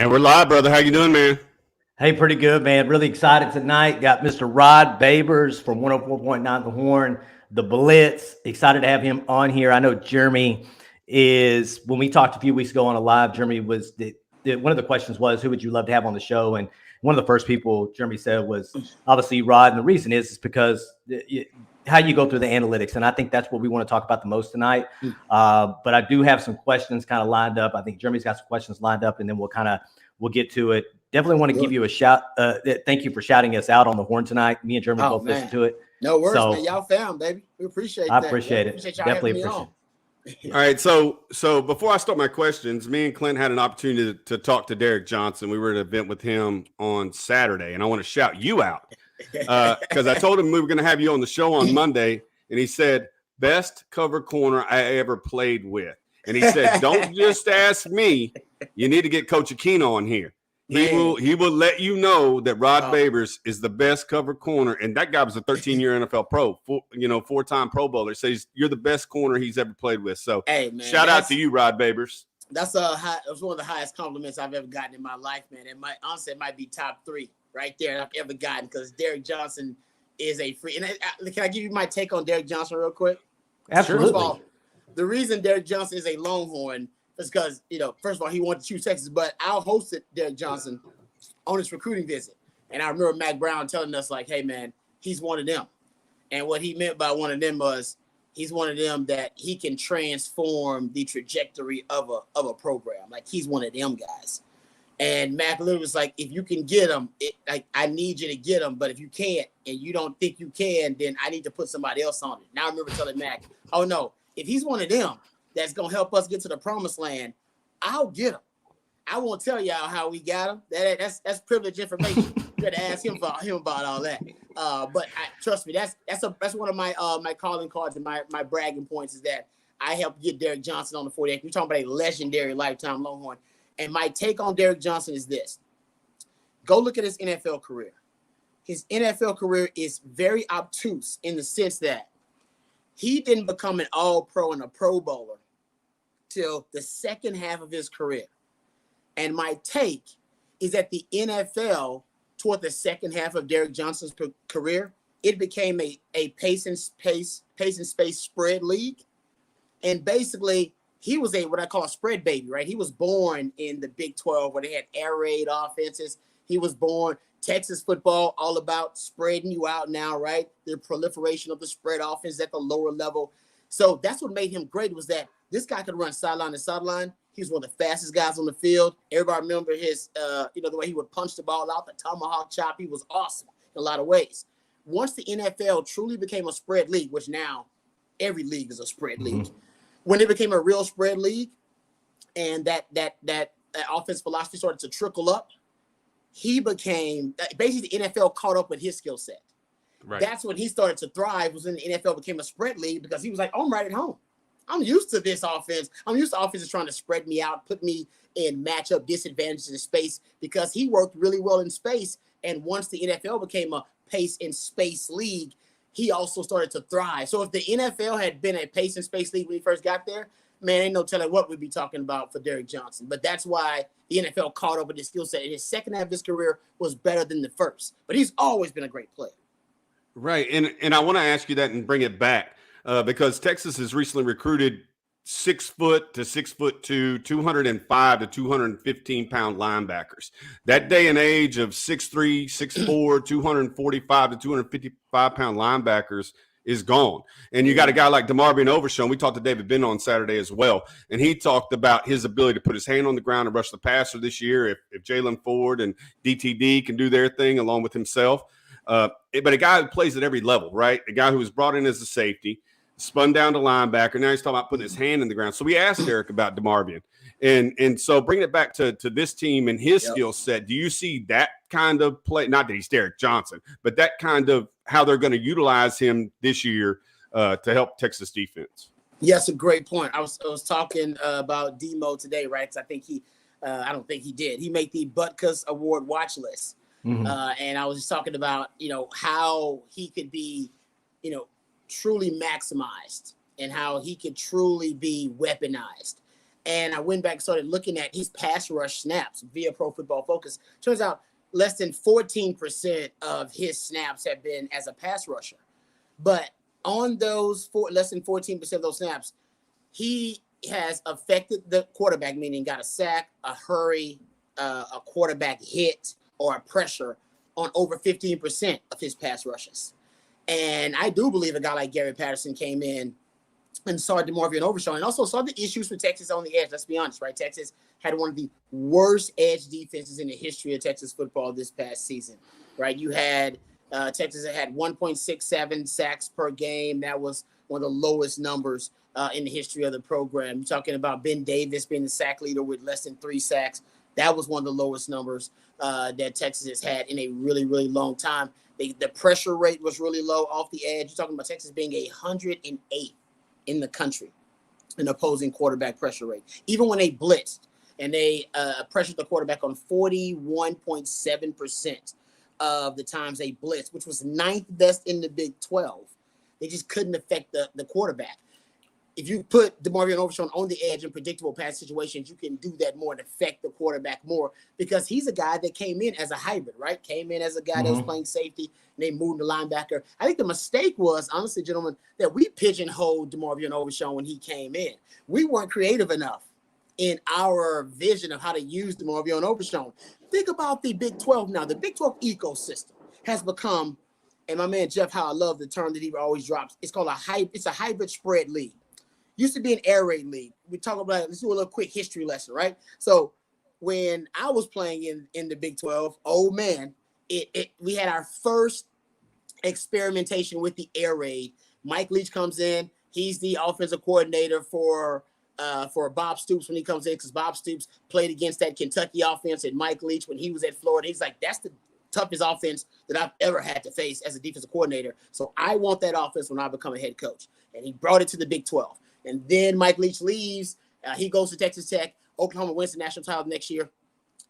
And we're live, brother. How you doing, man? Hey, pretty good, man. Really excited tonight. Got Mr. Rod Babers from 104.9 The Horn, the Blitz. Excited to have him on here. I know Jeremy is, when we talked a few weeks ago on a live, Jeremy was, one of the questions was, who would you love to have on the show? And one of the first people Jeremy said was obviously Rod. And the reason is because how you go through the analytics. And I think that's what we want to talk about the most tonight. But I do have some questions kind of lined up. I think Jeremy's got some questions lined up, and then we'll get to it. Definitely want to give you a shout. Thank you for shouting us out on the horn tonight. Me and Jeremy both listened to it. No worries, man. Y'all found, baby. We appreciate that. I appreciate it. Definitely appreciate it. All right. So before I start my questions, me and Clint had an opportunity to talk to Derrick Johnson. We were at an event with him on Saturday, and I want to shout you out because I told him we were going to have you on the show on Monday, and he said, best cover corner I ever played with. And he said, don't just ask me. You need to get Coach Aquino on here. He will let you know that Rod Babers is the best cover corner, and that guy was a 13-year NFL pro, four-time Pro Bowler. Says you're the best corner he's ever played with. So, hey, man, shout out to you, Rod Babers. That's one of the highest compliments I've ever gotten in my life, man. It might be top 3 right there I've ever gotten, because Derrick Johnson is a free. And can I give you my take on Derrick Johnson real quick? Absolutely. First of all, the reason Derrick Johnson is a Longhorn is because, first of all, he wanted to choose Texas, but I hosted Derrick Johnson on his recruiting visit. And I remember Mac Brown telling us, like, hey, man, he's one of them. And what he meant by one of them was he's one of them that he can transform the trajectory of a program. Like, he's one of them guys. And Mac literally was like, if you can get him, I need you to get him. But if you can't and you don't think you can, then I need to put somebody else on it. Now I remember telling Mac, oh, no, if he's one of them that's going to help us get to the promised land, I'll get him. I won't tell y'all how we got him. That's privileged information. You got to ask him about all that. But trust me, that's one of my my calling cards and my bragging points is that I helped get Derrick Johnson on the 48. You're talking about a legendary lifetime Longhorn. And my take on Derrick Johnson is this. Go look at his NFL career. His NFL career is very obtuse in the sense that he didn't become an all-pro and a Pro Bowler till the second half of his career. And my take is that the NFL, toward the second half of Derrick Johnson's career, it became a pace and space spread league. And basically, he was what I call a spread baby, right? He was born in the Big 12 where they had air raid offenses. He was born Texas football, all about spreading you out now, right? The proliferation of the spread offense at the lower level. So that's what made him great, was that this guy could run sideline to sideline. He's one of the fastest guys on the field. Everybody remember his, the way he would punch the ball out, the tomahawk chop. He was awesome in a lot of ways. Once the NFL truly became a spread league, which now every league is a spread league, when it became a real spread league and that offense philosophy started to trickle up, he became basically the NFL caught up with his skill set. Right. That's when he started to thrive, was when the NFL became a spread league, because he was like, oh, I'm right at home. I'm used to this offense. I'm used to offenses trying to spread me out, put me in matchup disadvantages in space, because he worked really well in space. And once the NFL became a pace and space league, he also started to thrive. So if the NFL had been a pace and space league when he first got there, man, ain't no telling what we'd be talking about for Derrick Johnson. But that's why the NFL caught up with his skill set. And his second half of his career was better than the first. But he's always been a great player. Right. And I want to ask you that and bring it back because Texas has recently recruited 6 foot to 6'2", 205 to 215 pound linebackers. That day and age of 6'3", 6'4", 245 to 255 pound linebackers is gone. And you got a guy like DeMarvion Overshown. We talked to David Ben on Saturday as well. And he talked about his ability to put his hand on the ground and rush the passer this year. If Jalen Ford and DTD can do their thing along with himself. But a guy who plays at every level, right? A guy who was brought in as a safety, spun down to linebacker. Now he's talking about putting his hand in the ground. So we asked Derrick about DeMarvion. And so bringing it back to this team and his skill set, do you see that kind of play? Not that he's Derrick Johnson, but that kind of how they're going to utilize him this year to help Texas defense. Yes, a great point. I was talking about Demo today, right? Because I think I don't think he did. He made the Butkus Award watch list. Mm-hmm. And I was just talking about, how he could be, truly maximized and how he could truly be weaponized. And I went back and started looking at his pass rush snaps via Pro Football Focus. Turns out less than 14% of his snaps have been as a pass rusher. But on those less than 14% of those snaps, he has affected the quarterback, meaning got a sack, a hurry, a quarterback hit, or a pressure on over 15% of his pass rushes. And I do believe a guy like Gary Patterson came in and saw DeMarvion Overshown and also saw the issues for Texas on the edge. Let's be honest, right? Texas had one of the worst edge defenses in the history of Texas football this past season, right? You had Texas had 1.67 sacks per game. That was one of the lowest numbers in the history of the program. You're talking about Ben Davis being the sack leader with less than 3 sacks. That was one of the lowest numbers that Texas has had in a really, really long time. The pressure rate was really low off the edge. You're talking about Texas being 108 in the country in opposing quarterback pressure rate. Even when they blitzed and they pressured the quarterback on 41.7% of the times they blitzed, which was 9th best in the Big 12. They just couldn't affect the quarterback. If you put DeMarvion Overshown on the edge in predictable pass situations, you can do that more and affect the quarterback more because he's a guy that came in as a hybrid, right? Came in as a guy that was playing safety, and they moved to linebacker. I think the mistake was, honestly, gentlemen, that we pigeonholed DeMarvion Overshown when he came in. We weren't creative enough in our vision of how to use DeMarvion Overshown. Think about the Big 12 now. The Big 12 ecosystem has become, and my man Jeff Howe, I love the term that he always drops. It's called a hybrid spread league. Used to be an air raid league. We talk about it. Let's do a little quick history lesson, right? So when I was playing in the Big 12, oh man, we had our first experimentation with the air raid. Mike Leach comes in. He's the offensive coordinator for Bob Stoops when he comes in, because Bob Stoops played against that Kentucky offense and Mike Leach when he was at Florida. He's like, that's the toughest offense that I've ever had to face as a defensive coordinator. So I want that offense when I become a head coach. And he brought it to the Big 12. And then Mike Leach leaves. He goes to Texas Tech. Oklahoma wins the national title next year.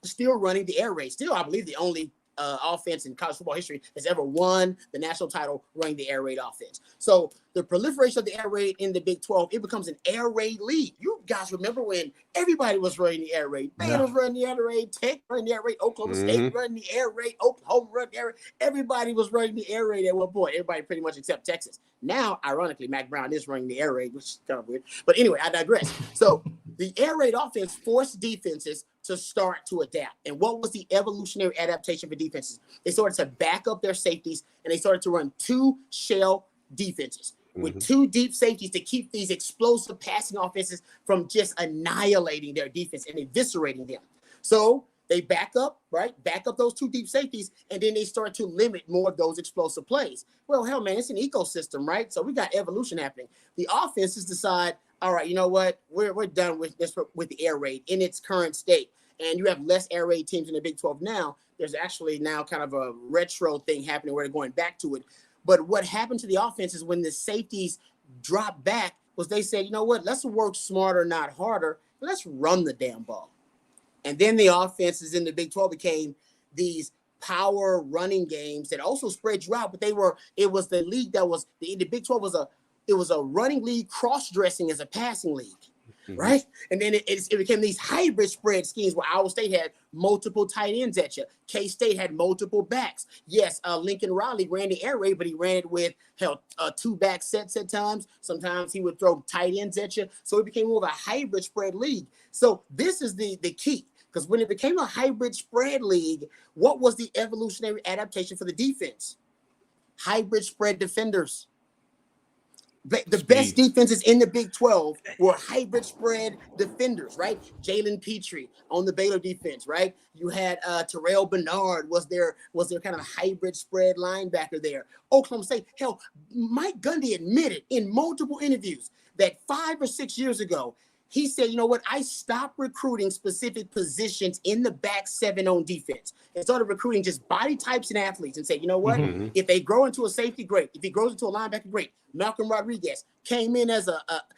Still running the air raid. Still, I believe, the only offense in college football history has ever won the national title running the air raid offense. So the proliferation of the air raid in the Big 12, it becomes an air raid league. You guys remember when everybody was running the air raid? Baylor was running the air raid, Tech running the air raid, Oklahoma State running the air raid, Oklahoma running the air raid. Everybody was running the air raid at one point. Everybody pretty much except Texas. Now, ironically, Mac Brown is running the air raid, which is kind of weird. But anyway, I digress. So the air raid offense forced defenses to start to adapt. And what was the evolutionary adaptation for defenses? They started to back up their safeties, and they started to run 2 shell defenses with 2 deep safeties to keep these explosive passing offenses from just annihilating their defense and eviscerating them. So they back up, right? Back up those 2 deep safeties, and then they start to limit more of those explosive plays. Well, hell, man, it's an ecosystem, right? So we got evolution happening. The offenses decide, all right, you know what? We're done with this, with the air raid in its current state. And you have less air raid teams in the Big 12 now. There's actually now kind of a retro thing happening where they're going back to it. But what happened to the offense is when the safeties dropped back was they said, you know what? Let's work smarter, not harder. Let's run the damn ball. And then the offenses in the Big 12 became these power running games that also spread you out. But it was the league that was the Big 12 was a running league cross-dressing as a passing league. Right. And then it became these hybrid spread schemes where Iowa State had multiple tight ends at you. K-State had multiple backs. Yes, Lincoln Riley ran the air raid, but he ran it with 2 back sets at times. Sometimes he would throw tight ends at you. So it became more of a hybrid spread league. So this is the key, because when it became a hybrid spread league, what was the evolutionary adaptation for the defense? Hybrid spread defenders. The best defenses in the Big 12 were hybrid spread defenders, right? Jalen Petrie on the Baylor defense, right? You had Terrell Bernard was their kind of hybrid spread linebacker there. Oklahoma State, hell, Mike Gundy admitted in multiple interviews that 5 or 6 years ago, he said, you know what? I stopped recruiting specific positions in the back 7 on defense and started recruiting just body types and athletes and said, you know what? If they grow into a safety, great. If he grows into a linebacker, great. Malcolm Rodriguez came in as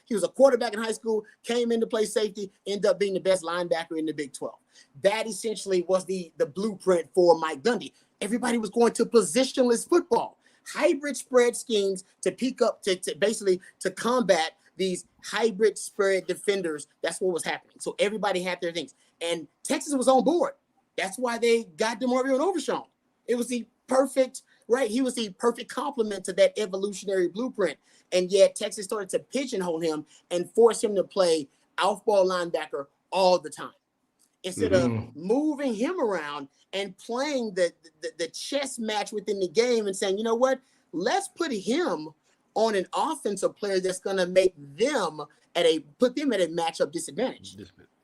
he was a quarterback in high school, came in to play safety, ended up being the best linebacker in the Big 12. That essentially was the blueprint for Mike Gundy. Everybody was going to positionless football, hybrid spread schemes to peak up to basically to combat these hybrid spread defenders. That's what was happening. So everybody had their things. And Texas was on board. That's why they got DeMarvin Overshown. It was the perfect, right? He was the perfect complement to that evolutionary blueprint. And yet Texas started to pigeonhole him and force him to play off-ball linebacker all the time. Instead of moving him around and playing the chess match within the game and saying, you know what, let's put him on an offensive player that's going to make them put them at a matchup disadvantage.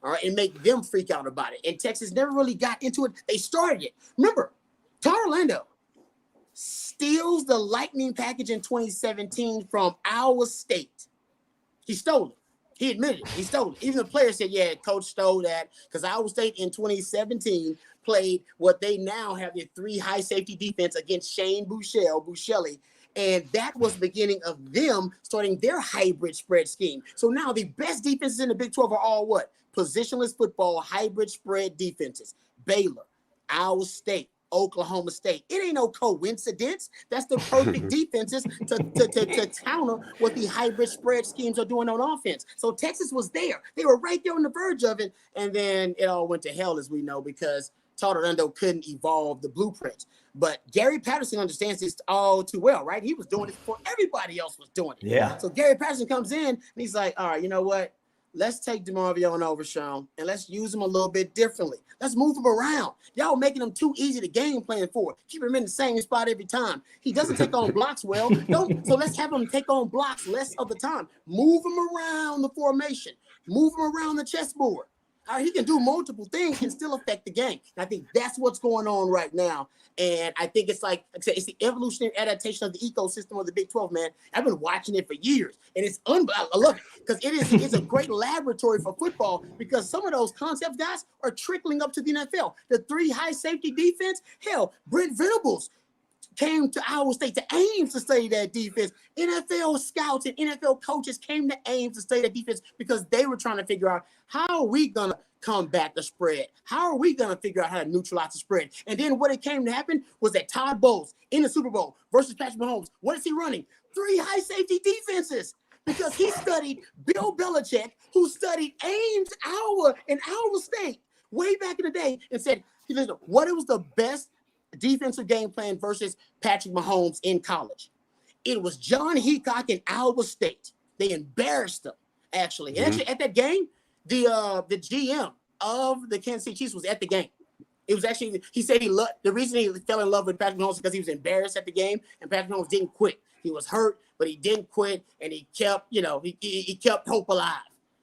All right, and make them freak out about it. And Texas never really got into it. They started it. Remember, Todd Orlando steals the lightning package in 2017 from Iowa State. He stole it. He admitted it. He stole it. Even the player said, yeah, coach stole that, because Iowa State in 2017 played what they now have their 3 high safety defense against Shane Buechele. And that was the beginning of them starting their hybrid spread scheme. So now the best defenses in the Big 12 are all what? Positionless football, hybrid spread defenses. Baylor, Iowa State, Oklahoma State. It ain't no coincidence. That's the perfect defenses to counter what the hybrid spread schemes are doing on offense. So Texas was there. They were right there on the verge of it. And then it all went to hell, as we know, because Todd Orlando couldn't evolve the blueprint. But Gary Patterson understands this all too well, right? He was doing it before everybody else was doing it. Yeah. So Gary Patterson comes in and he's like, all right, you know what? Let's take DeMarvin Overshown and let's use him a little bit differently. Let's move him around. Y'all making him too easy to game plan for. Keep him in the same spot every time. He doesn't take on blocks well. So let's have him take on blocks less of the time. Move him around the formation. Move him around the chessboard. All right, he can do multiple things and still affect the game. And I think that's what's going on right now. And I think it's like I said, it's the evolutionary adaptation of the ecosystem of the Big 12, man. I've been watching it for years, and it's I love it because it's a great laboratory for football, because some of those concepts, guys, are trickling up to the NFL. The 3 high safety defense, hell, Brent Venables came to Iowa State to Ames to study that defense. NFL scouts and NFL coaches came to Ames to study that defense because they were trying to figure out, how are we going to combat the spread? How are we going to figure out how to neutralize the spread? And then what it came to happen was that Todd Bowles in the Super Bowl versus Patrick Mahomes, what is he running? 3 high safety defenses, because he studied Bill Belichick, who studied Ames, Iowa, and Iowa State way back in the day, and said, what was the best defensive game plan versus Patrick Mahomes in college? It was John Heacock in Iowa State. They embarrassed them, actually. And actually at that game, the GM of the Kansas City Chiefs was at the game. It was actually, he said the reason he fell in love with Patrick Mahomes is because he was embarrassed at the game, and Patrick Mahomes didn't quit. He was hurt, but he didn't quit, and he kept, he kept hope alive.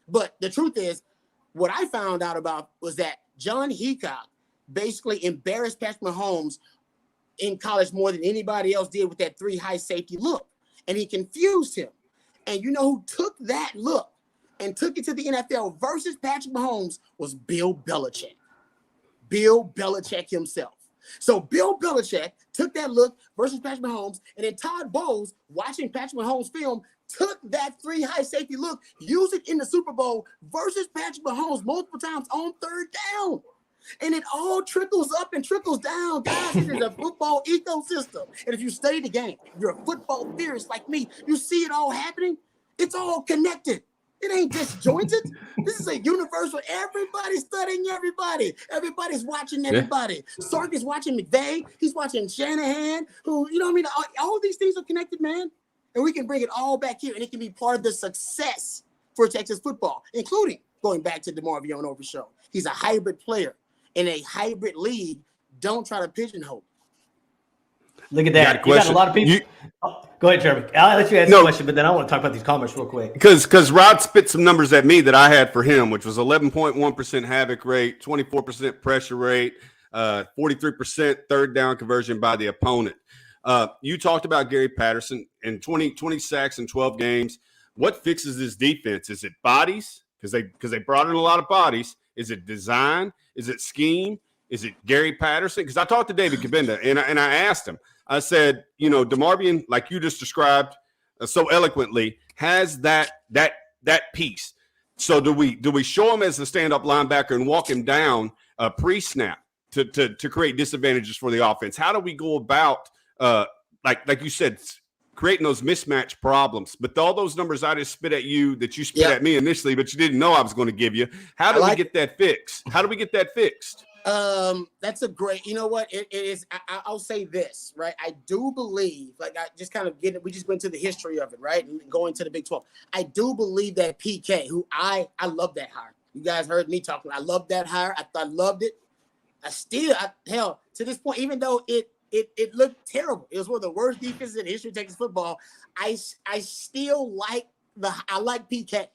But the truth is, what I found out about was that John Heacock basically embarrassed Patrick Mahomes in college more than anybody else did with that 3 high safety look. And he confused him. And you know who took that look and took it to the NFL versus Patrick Mahomes was Bill Belichick. Bill Belichick himself. So Bill Belichick took that look versus Patrick Mahomes, and then Todd Bowles, watching Patrick Mahomes film, took that 3 high safety look, used it in the Super Bowl versus Patrick Mahomes multiple times on 3rd down. And it all trickles up and trickles down, guys. It is a football ecosystem. And if you study the game, you're a football theorist like me, you see it all happening. It's all connected. It ain't disjointed. This is a universe where everybody's studying everybody. Everybody's watching everybody. Yeah. Sark is watching McVay. He's watching Shanahan, who, you know what I mean? All these things are connected, man. And we can bring it all back here, and it can be part of the success for Texas football, including going back to DeMarvin Overshown. He's a hybrid player. In a hybrid league, don't try to pigeonhole. Look at that. You got a lot of people. Go ahead, Jeremy. I'll let you ask the question, but then I want to talk about these comments real quick. Because Rod spit some numbers at me that I had for him, which was 11.1% havoc rate, 24% pressure rate, 43% third down conversion by the opponent. You talked about Gary Patterson and 20 sacks in 12 games. What fixes this defense? Is it bodies? Because they brought in a lot of bodies. Is it design? Is it scheme? Is it Gary Patterson? Because I talked to David Cabinda, and I asked him. I said, DeMarvin, like you just described so eloquently, has that piece. So do we show him as a stand-up linebacker and walk him down pre-snap to create disadvantages for the offense? How do we go about, like you said, creating those mismatch problems. But all those numbers I just spit at you that you spit at me initially, but you didn't know I was going to give you. How do we get that fixed? How do we get that fixed? That's a great, you know what, it is. I'll say this, right? I do believe, like, I just kind of we just went to the history of it, right? And going to the Big 12. I do believe that PK, who I love that hire. You guys heard me talking. I love that hire. I loved it. Hell, to this point, even though it looked terrible, it was one of the worst defenses in the history of Texas football. I still like PK.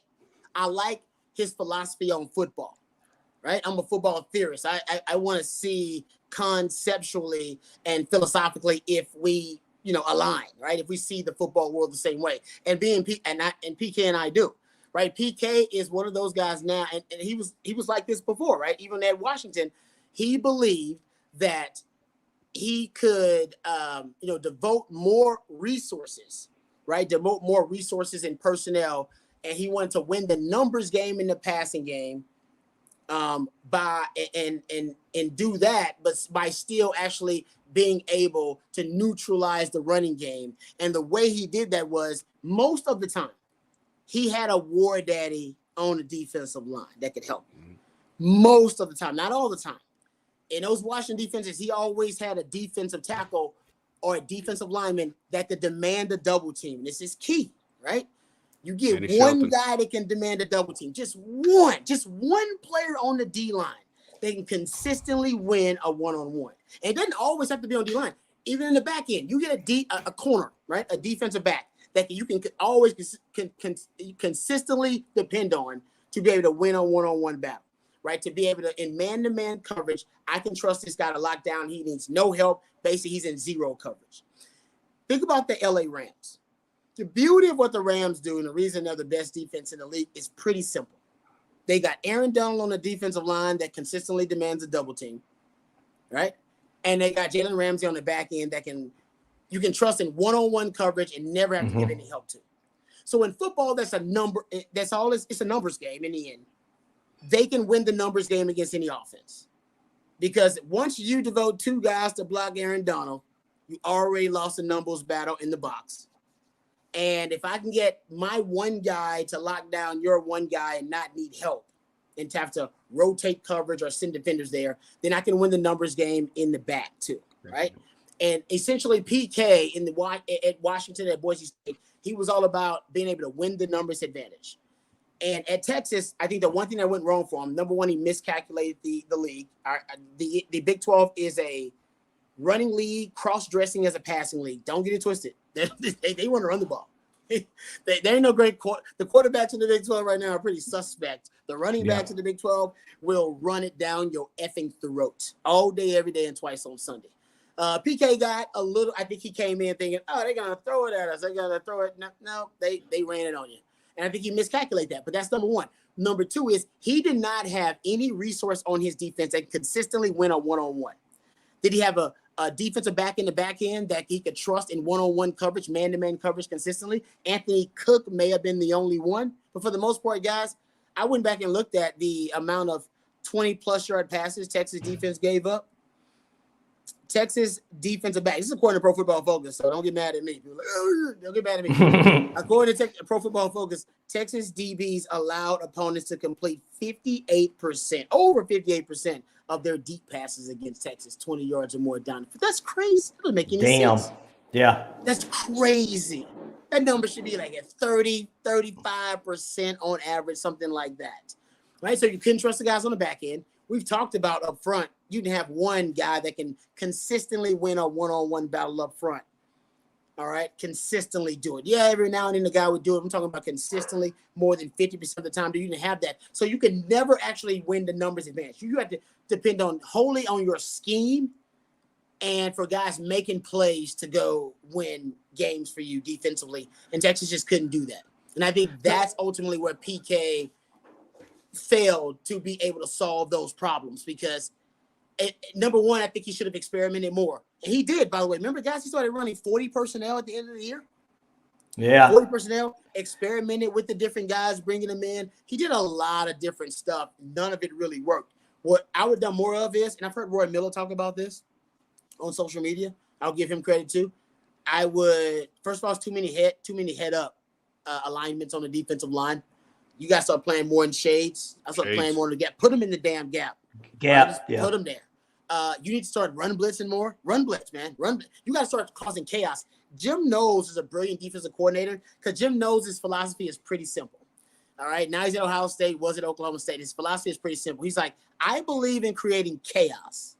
I like his philosophy on football. Right, I'm a football theorist. I want to see conceptually and philosophically if we, align, right? If we see the football world the same way, and PK and I do, right? PK is one of those guys now, and he was like this before, right? Even at Washington, he believed that he could, devote more resources, right? Devote more resources and personnel, and he wanted to win the numbers game in the passing game. By do that, but by still actually being able to neutralize the running game. And the way he did that was most of the time he had a war daddy on the defensive line that could help him. Most of the time, not all the time. In those Washington defenses, he always had a defensive tackle or a defensive lineman that could demand a double team. This is key, right? You get one guy that can demand a double team, just one player on the D line that can consistently win a one-on-one. And it doesn't always have to be on D line. Even in the back end, you get a corner, right? A defensive back that you can always consistently depend on to be able to win a one-on-one battle, right? To be able to, in man-to-man coverage, I can trust this guy to lock down. He needs no help. Basically, he's in zero coverage. Think about the LA Rams. The beauty of what the Rams do, and the reason they're the best defense in the league, is pretty simple. They got Aaron Donald on the defensive line that consistently demands a double team, right? And they got Jalen Ramsey on the back end that you can trust in one-on-one coverage and never have to give any help to. So in football, it's a numbers game in the end. They can win the numbers game against any offense. Because once you devote two guys to block Aaron Donald, you already lost a numbers battle in the box. And if I can get my one guy to lock down your one guy and not need help and to have to rotate coverage or send defenders there, then I can win the numbers game in the back too, right? And essentially PK at Washington, at Boise State, he was all about being able to win the numbers advantage. And at Texas, I think the one thing that went wrong for him, number one, he miscalculated the league. The Big 12 is a running league, cross-dressing as a passing league. Don't get it twisted. They want to run the ball. They ain't no great the quarterbacks in the Big 12 right now are pretty suspect. The running backs in the Big 12 will run it down your effing throat all day, every day, and twice on Sunday. PK got a little, I think he came in thinking, they're going to throw it at us. They're going to throw it. No, they ran it on you. And I think he miscalculated that, but that's number one. Number two is he did not have any resource on his defense that consistently win a one-on-one. Did he have a defensive back in the back end that he could trust in one-on-one coverage, man-to-man coverage consistently? Anthony Cook may have been the only one. But for the most part, guys, I went back and looked at the amount of 20-plus yard passes Texas defense gave up. Texas defensive back. This is according to Pro Football Focus, so don't get mad at me. Don't get mad at me. According to Pro Football Focus, Texas DBs allowed opponents to complete 58%, over 58% of their deep passes against Texas, 20 yards or more down. That's crazy. That doesn't make any sense. Yeah. That's crazy. That number should be like at 30, 35% on average, something like that. Right? So you couldn't trust the guys on the back end. We've talked about up front, you can have one guy that can consistently win a one-on-one battle up front. All right? Consistently do it. Yeah, every now and then the guy would do it. I'm talking about consistently more than 50% of the time. You didn't have that. So you can never actually win the numbers advantage. You have to depend wholly on your scheme and for guys making plays to go win games for you defensively. And Texas just couldn't do that. And I think that's ultimately where PK failed to be able to solve those problems because number one, I think he should have experimented more. And he did, by the way. Remember, guys, he started running 40 personnel at the end of the year? Yeah. 40 personnel, experimented with the different guys, bringing them in. He did a lot of different stuff. None of it really worked. What I would have done more of is, and I've heard Roy Miller talk about this on social media. I'll give him credit too. I would, first of all, it's too many head up alignments on the defensive line. You got to start playing more in shades. I start playing more in the gap. Put them in the damn gap. Put them there. You need to start run blitzing more. Run blitz, man. You got to start causing chaos. Jim Knowles is a brilliant defensive coordinator because Jim Knowles' philosophy is pretty simple. All right. Now he's at Ohio State, was at Oklahoma State. His philosophy is pretty simple. He's like, I believe in creating chaos.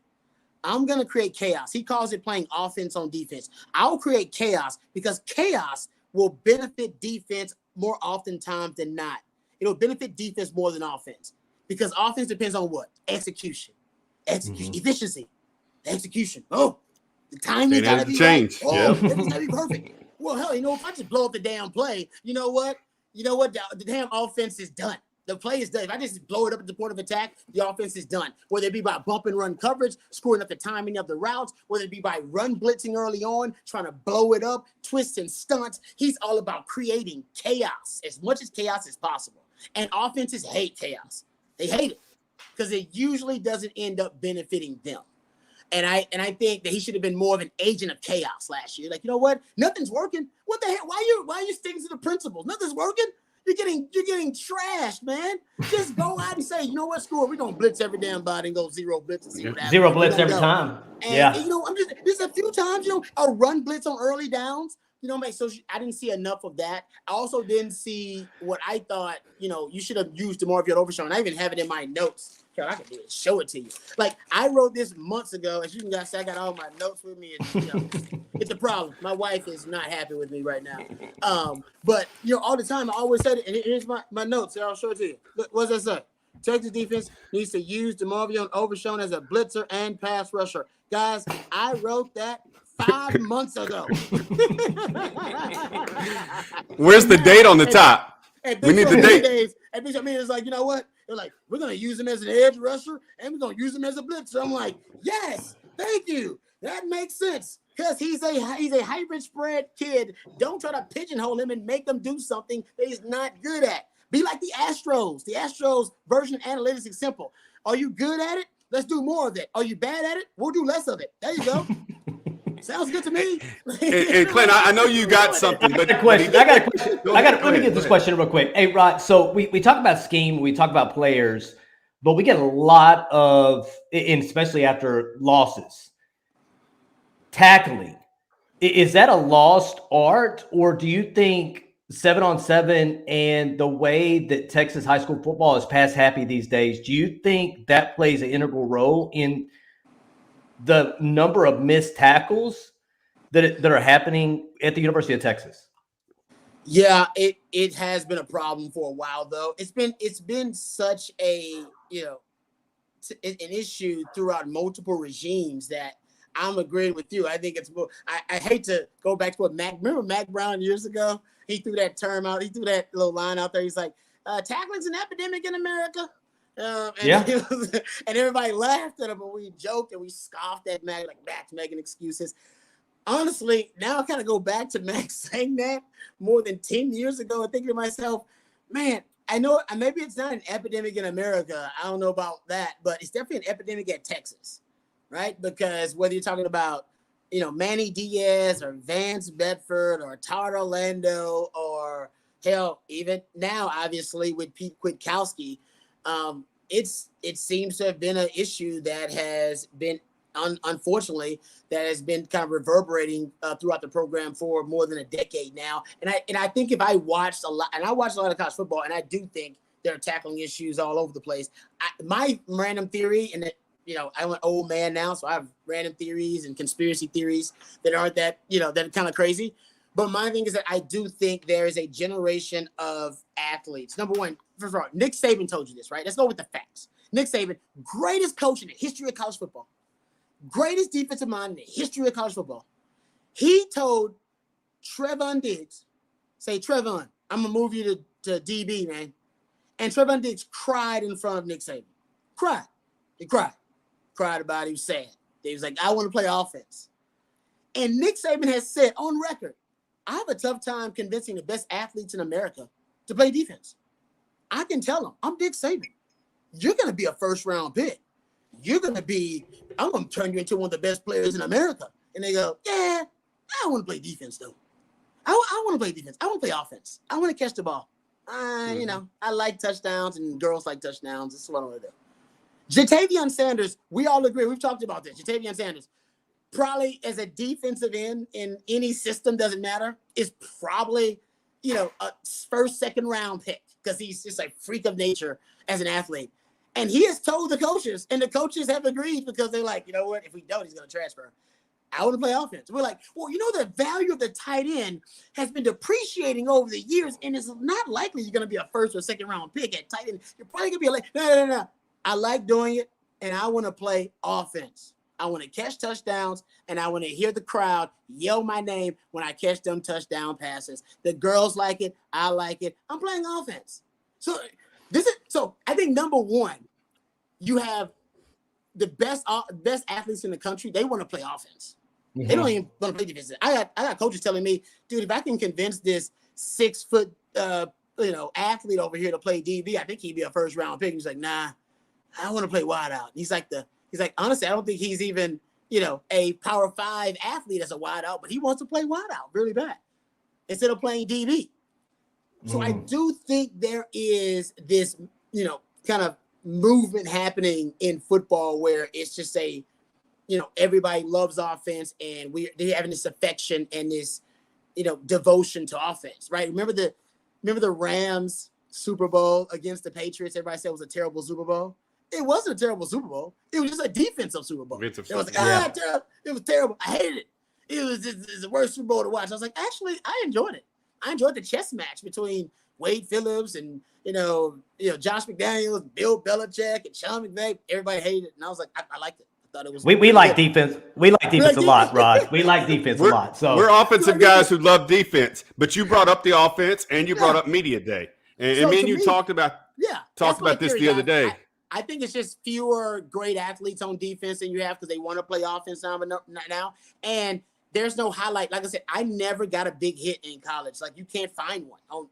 I'm going to create chaos. He calls it playing offense on defense. I'll create chaos because chaos will benefit defense more oftentimes than not. It'll benefit defense more than offense because offense depends on what? Execution, efficiency, execucation. Oh, the timing got to be change. Right. Oh, it's got to be perfect. Well, hell, if I just blow up the damn play, you know what? The damn offense is done. The play is done. If I just blow it up at the point of attack, the offense is done. Whether it be by bump and run coverage, screwing up the timing of the routes, whether it be by run blitzing early on, trying to blow it up, twists and stunts. He's all about creating chaos, as much as chaos as possible. And offenses hate chaos. They hate it because it usually doesn't end up benefiting them. And I think that he should have been more of an agent of chaos last year. Like, you know what? Nothing's working. What the hell? Why are you sticking to the principles? Nothing's working. You're getting trashed, man. Just go out and say, you know what, screw it. We're gonna blitz every damn body and go zero blitz and see what happens. Zero blitz every time. And, I'm just a few times, a run blitz on early downs. So I didn't see enough of that. I also didn't see what I thought, you should have used more of your overshown. I even have it in my notes. Hell, I can do it. Show it to you. Like, I wrote this months ago. As you can guys see, I got all my notes with me. And, it's a problem. My wife is not happy with me right now. But, all the time, I always said it. And here's my notes. I'll show it to you. Look, what's that say? Texas defense needs to use DeMarvion Overshown as a blitzer and pass rusher. Guys, I wrote that 5 months ago. Where's the date on the top? We need the date. And Bishop is like, you know what? They're like, we're going to use him as an edge rusher and we're going to use him as a blitzer. I'm like, yes, thank you. That makes sense because he's a hybrid spread kid. Don't try to pigeonhole him and make him do something that he's not good at. Be like the Astros. The Astros version of analytics is simple. Are you good at it? Let's do more of it. Are you bad at it? We'll do less of it. There you go. Sounds good to me. Hey, Clint, I know you got something, but I got a question. Let me get this question real quick. Hey, Rod, so we talk about scheme, we talk about players, but we get a lot of, and especially after losses, tackling. Is that a lost art, or do you think 7-on-7 and the way that Texas high school football is pass happy these days, do you think that plays an integral role in the number of missed tackles that are happening at the University of Texas? Yeah, it has been a problem for a while, though. It's been such an issue throughout multiple regimes that I'm agreeing with you. I think it's more. I hate to go back to what remember Mac Brown years ago? He threw that term out. He threw that little line out there. He's like, tackling's an epidemic in America. And everybody laughed at him, but we joked and we scoffed at Mac, like Mac's making excuses. Honestly, now I kind of go back to Mac saying that more than 10 years ago and thinking to myself, man, I know maybe it's not an epidemic in America. I don't know about that, but it's definitely an epidemic at Texas, right? Because whether you're talking about, Manny Diaz or Vance Bedford or Todd Orlando or hell, even now, obviously with Pete Kwiatkowski, it seems to have been an issue that has been, unfortunately, that has been kind of reverberating throughout the program for more than a decade now. And I think if I watched a lot, and I watched a lot of college football, and I do think there are tackling issues all over the place. My random theory, and I'm an old man now, so I have random theories and conspiracy theories that aren't that, that are kind of crazy. But my thing is that I do think there is a generation of athletes. Number one, first of all, Nick Saban told you this, right? Let's go with the facts. Nick Saban, greatest coach in the history of college football, greatest defensive mind in the history of college football. He told Trevon Diggs, say, Trevon, I'm going to move you to DB, man. And Trevon Diggs cried in front of Nick Saban. Cried. He cried. Cried about it. He was sad. He was like, I want to play offense. And Nick Saban has said on record, I have a tough time convincing the best athletes in America to play defense. I can tell them, I'm Nick Saban. You're going to be a first-round pick. I'm going to turn you into one of the best players in America. And they go, yeah, I want to play defense though. I want to play defense. I want to play offense. I want to catch the ball. You know, I like touchdowns and girls like touchdowns. This is what I want to do. Ja'Tavion Sanders, we all agree. We've talked about this. Ja'Tavion Sanders, probably as a defensive end in any system, doesn't matter, is probably, you know, a first, second round pick because he's just a freak of nature as an athlete. And he has told the coaches, and the coaches have agreed because they're like, you know what, if we don't, he's going to transfer. I want to play offense. We're like, well, you know, the value of the tight end has been depreciating over the years, and it's not likely you're going to be a first or second round pick at tight end. You're probably going to be no. I like doing it, and I want to play offense. I want to catch touchdowns, and I want to hear the crowd yell my name when I catch them touchdown passes. The girls like it. I like it. I'm playing offense. So I think number one, you have the best athletes in the country. They want to play offense. Mm-hmm. They don't even want to play defense. I got coaches telling me, dude, if I can convince this 6 foot athlete over here to play DB, I think he'd be a first round pick. He's like, nah, I want to play wide out. He's like, honestly, I don't think he's even, you know, a Power 5 athlete as a wide out, but he wants to play wide out really bad instead of playing DB. So I do think there is this, you know, kind of movement happening in football where it's just everybody loves offense and they're having this affection and this, you know, devotion to offense, right? Remember the Rams Super Bowl against the Patriots? Everybody said it was a terrible Super Bowl. It wasn't a terrible Super Bowl. It was just a defensive Super Bowl. It was terrible. It was terrible. I hated it. It was the worst Super Bowl to watch. I was like, actually, I enjoyed it. I enjoyed the chess match between Wade Phillips and you know Josh McDaniels, Bill Belichick, and Sean McVay. Everybody hated it, and I was like, I liked it. I thought it was. We like defense. We like defense a lot, Rod. We like defense a lot. So we're offensive guys who love defense. But you brought up the offense, and you brought up media day, and me and you talked about this the other day. I think it's just fewer great athletes on defense than you have because they want to play offense now. And there's no highlight. Like I said, I never got a big hit in college. Like you can't find one.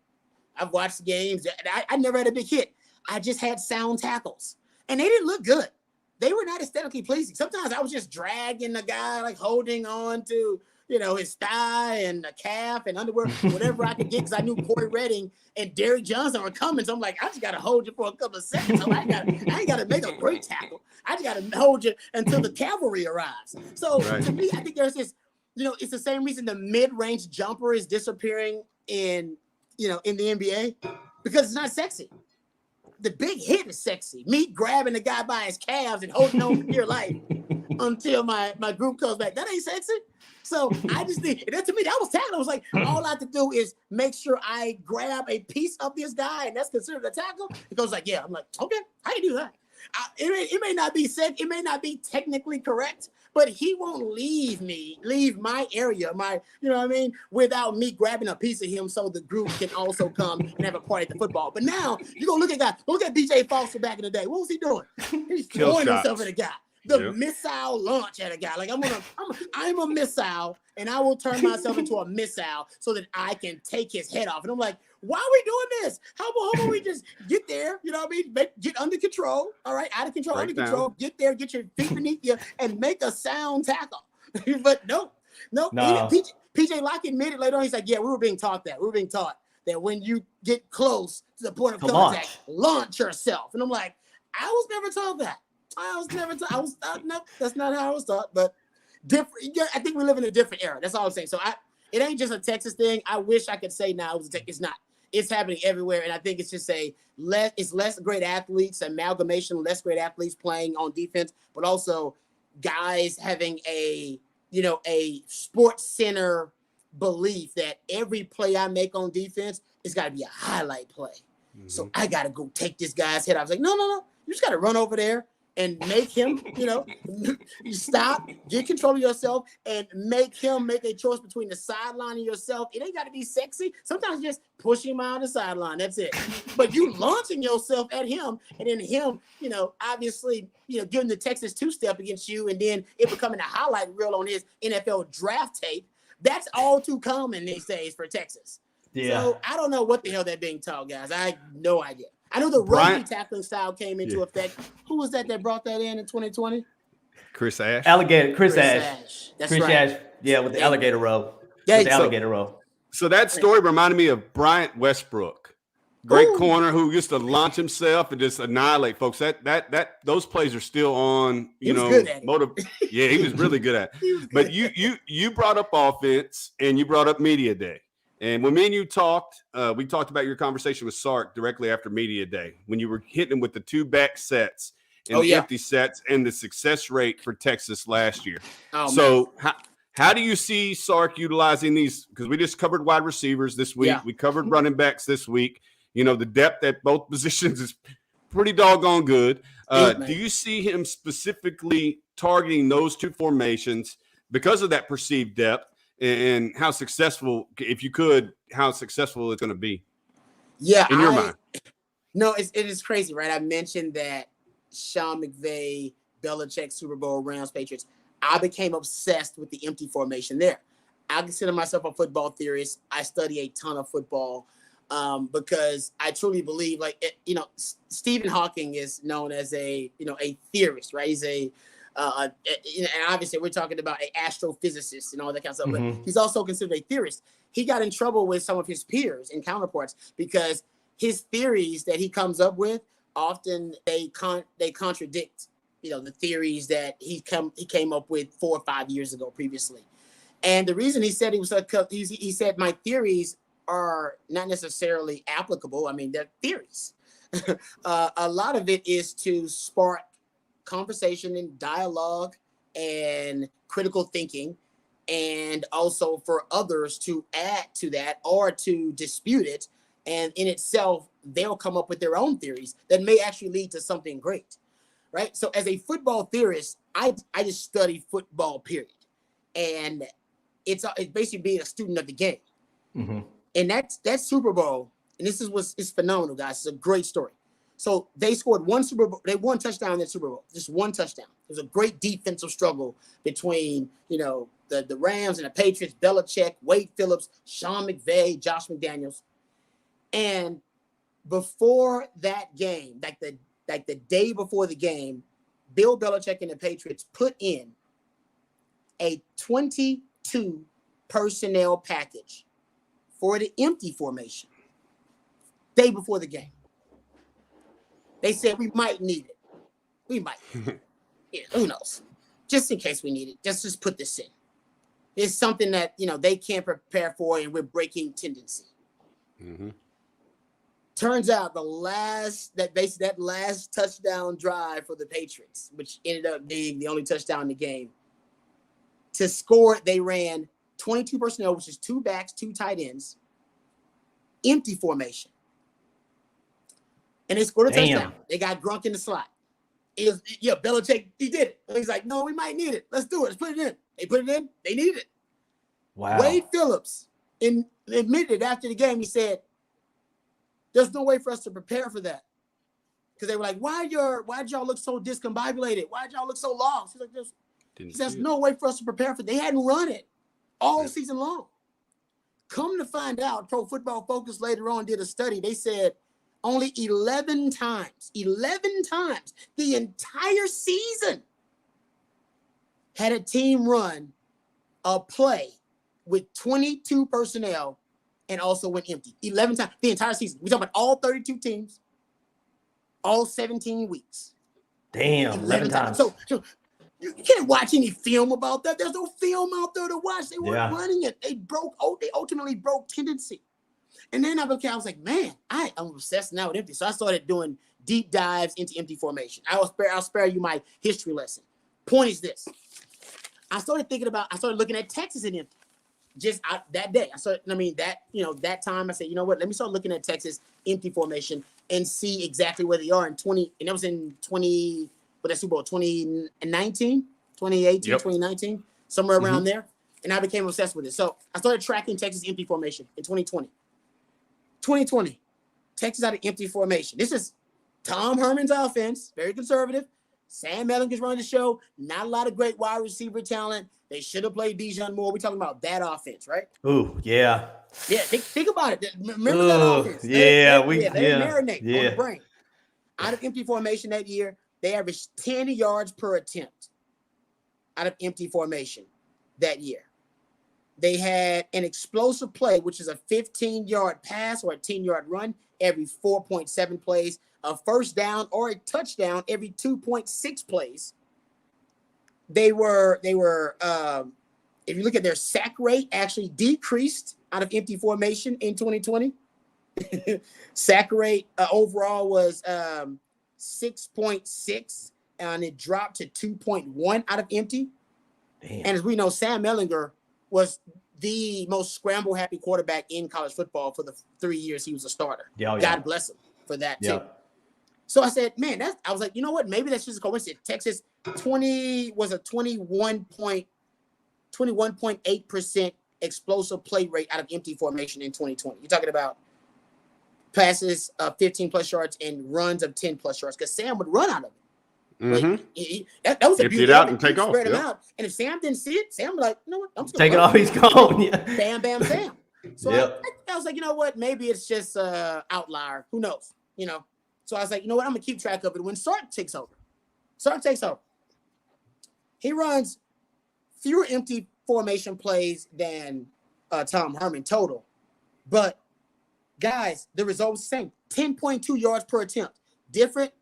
I've watched games. I never had a big hit. I just had sound tackles. And they didn't look good. They were not aesthetically pleasing. Sometimes I was just dragging the guy, like holding on to, you know, his thigh and a calf and underwear, whatever I could get because I knew Corey Redding and Derrick Johnson were coming. So I'm like, I just got to hold you for a couple of seconds. So I ain't got to make a great tackle. I just got to hold you until the cavalry arrives. So to me, I think there's this, you know, it's the same reason the mid-range jumper is disappearing in the NBA because it's not sexy. The big hit is sexy. Me grabbing the guy by his calves and holding on for dear life until my group comes back. That ain't sexy. So I just think that to me, that was tackle. I was like, all I have to do is make sure I grab a piece of this guy, and that's considered a tackle. It goes like, yeah. I'm like, okay, I can do that. It may not be said, it may not be technically correct, but he won't leave my area, you know what I mean, without me grabbing a piece of him so the group can also come and have a party at the football. But now you go look at BJ Foster back in the day. What was he doing? He's throwing himself at a guy. Missile launch at a guy. Like I'm a missile, and I will turn myself into a missile so that I can take his head off. And I'm like, why are we doing this? How about we just get there? You know what I mean? Get under control. All right, out of control, under control. Get there, get your feet beneath you, and make a sound tackle. But no. PJ Locke admitted later on. He's like, yeah, we were being taught that. We were being taught that when you get close to the point of contact, launch yourself. And I'm like, I was never taught that. No, that's not how I was taught, but different. I think we live in a different era. That's all I'm saying. So it ain't just a Texas thing. I wish I could say now it's not. It's happening everywhere. And I think it's just less great athletes, amalgamation, less great athletes playing on defense, but also guys having a sports center belief that every play I make on defense is got to be a highlight play. Mm-hmm. So I got to go take this guy's head. I was like, no. You just got to run over there and make him, you stop, get control of yourself, and make him make a choice between the sideline and yourself. It ain't got to be sexy. Sometimes just push him out of the sideline. That's it. But you launching yourself at him, and then him, obviously, giving the Texas two-step against you, and then it becoming a highlight reel on his NFL draft tape. That's all too common these days for Texas. Yeah. So I don't know what the hell they're being taught, guys. I have no idea. I know the rugby tackling style came into effect. Who was that brought that in 2020? Chris Ash. Chris Ash. That's right. Yeah, with the alligator row. Yeah, With the so- alligator row. So that story reminded me of Bryant Westbrook, great corner who used to launch himself and just annihilate folks. Those plays are still on. He was good at it. Yeah, he was really good at it. But you brought up offense and you brought up media day. And when me and you talked, we talked about your conversation with Sark directly after media day when you were hitting him with the 2 back sets and empty sets and the success rate for Texas last year. So how do you see Sark utilizing these? Because we just covered wide receivers this week. We covered running backs this week. You know, the depth at both positions is pretty doggone good. Do you see him specifically targeting those 2 formations because of that perceived depth and how successful, if you could, how successful it's going to be? Yeah. In your mind. No, it is crazy, right? I mentioned that Sean McVay, Belichick, Super Bowl, Rams, Patriots. I became obsessed with the empty formation there. I consider myself a football theorist. I study a ton of football because I truly believe, Stephen Hawking is known as a theorist, right? He's and obviously we're talking about an astrophysicist and all that kind of stuff, but he's also considered a theorist. He got in trouble with some of his peers and counterparts because his theories that he comes up with often they contradict the theories that he came up with 4 or 5 years ago previously. And the reason he said he said my theories are not necessarily applicable. I mean, they're theories. A lot of it is to spark conversation and dialogue and critical thinking, and also for others to add to that or to dispute it. And in itself, they'll come up with their own theories that may actually lead to something great. Right. So as a football theorist, I just study football, period. And it's basically being a student of the game. And that Super Bowl, and this is it's phenomenal, guys. It's a great story. So they scored one Super Bowl. They won touchdown in that Super Bowl, just one touchdown. It was a great defensive struggle between, the Rams and the Patriots, Belichick, Wade Phillips, Sean McVay, Josh McDaniels. And before that game, like the day before the game, Bill Belichick and the Patriots put in a 22 personnel package for the empty formation day before the game. They said we might need it. We might. Yeah, who knows? Just in case we need it, just put this in. It's something that they can't prepare for, and we're breaking tendency. Turns out that last touchdown drive for the Patriots, which ended up being the only touchdown in the game, to score it, they ran 22 personnel, which is 2 backs, 2 tight ends, empty formation. And they scored a touchdown. They got Gronk in the slot. Belichick, he did it. And he's like, no, we might need it. Let's do it. Let's put it in. They put it in. They needed it. Wow. Wade Phillips admitted after the game, he said, there's no way for us to prepare for that. Because they were like, why'd y'all look so discombobulated? Why'd y'all look so lost? He's like, there's no way for us to prepare for it. They hadn't run it all season long. Come to find out, Pro Football Focus later on did a study. They said only 11 times, the entire season had a team run a play with 22 personnel and also went empty. 11 times, the entire season. We're talking about all 32 teams, all 17 weeks. Damn, 11 times. So you can't watch any film about that. There's no film out there to watch. They weren't running it. They ultimately broke tendency. And then I was like, man, I'm obsessed now with empty. So I started doing deep dives into empty formation. I'll spare you my history lesson. Point is this. I started looking at Texas in empty. Just that day. That time I said, you know what? Let me start looking at Texas empty formation and see exactly where they are in 20. And that was in 20, that Super Bowl, 2019, 2018, 2019, somewhere around there. And I became obsessed with it. So I started tracking Texas empty formation in 2020. 2020, Texas out of empty formation. This is Tom Herman's offense, very conservative. Sam Ehlinger's running the show. Not a lot of great wide receiver talent. They should have played Bijan Moore. We're talking about that offense, right? Ooh, yeah. Yeah, think about it. Remember that offense. They marinate on the brain. Out of empty formation that year, they averaged 10 yards per attempt out of empty formation that year. They had an explosive play, which is a 15-yard pass or a 10-yard run every 4.7 plays, a first down or a touchdown every 2.6 plays. They were if you look at their sack rate, actually decreased out of empty formation in 2020. Sack rate overall was 6.6, and it dropped to 2.1 out of empty. Damn. And as we know, Sam Ehlinger was the most scramble-happy quarterback in college football for the 3 years he was a starter. Yeah, God bless him for that, too. Yeah. So I said, man, I was like, you know what? Maybe that's just a coincidence. Texas was a 21.8% explosive play rate out of empty formation in 2020. You're talking about passes of 15-plus yards and runs of 10-plus yards, because Sam would run out of it. Like, that was a Empty beauty. it out and take off. Spread them out. And if Sam didn't see it, Sam was like, you know what? I'm just Take it off. He's gone. Yeah. Bam, bam, bam. So Yep. I was like, you know what? Maybe it's just outlier. Who knows? You know. So I was like, you know what? I'm gonna keep track of it when Sark takes over. He runs fewer empty formation plays than Tom Herman total, but guys, the result was the same: 10.2 yards per attempt. Different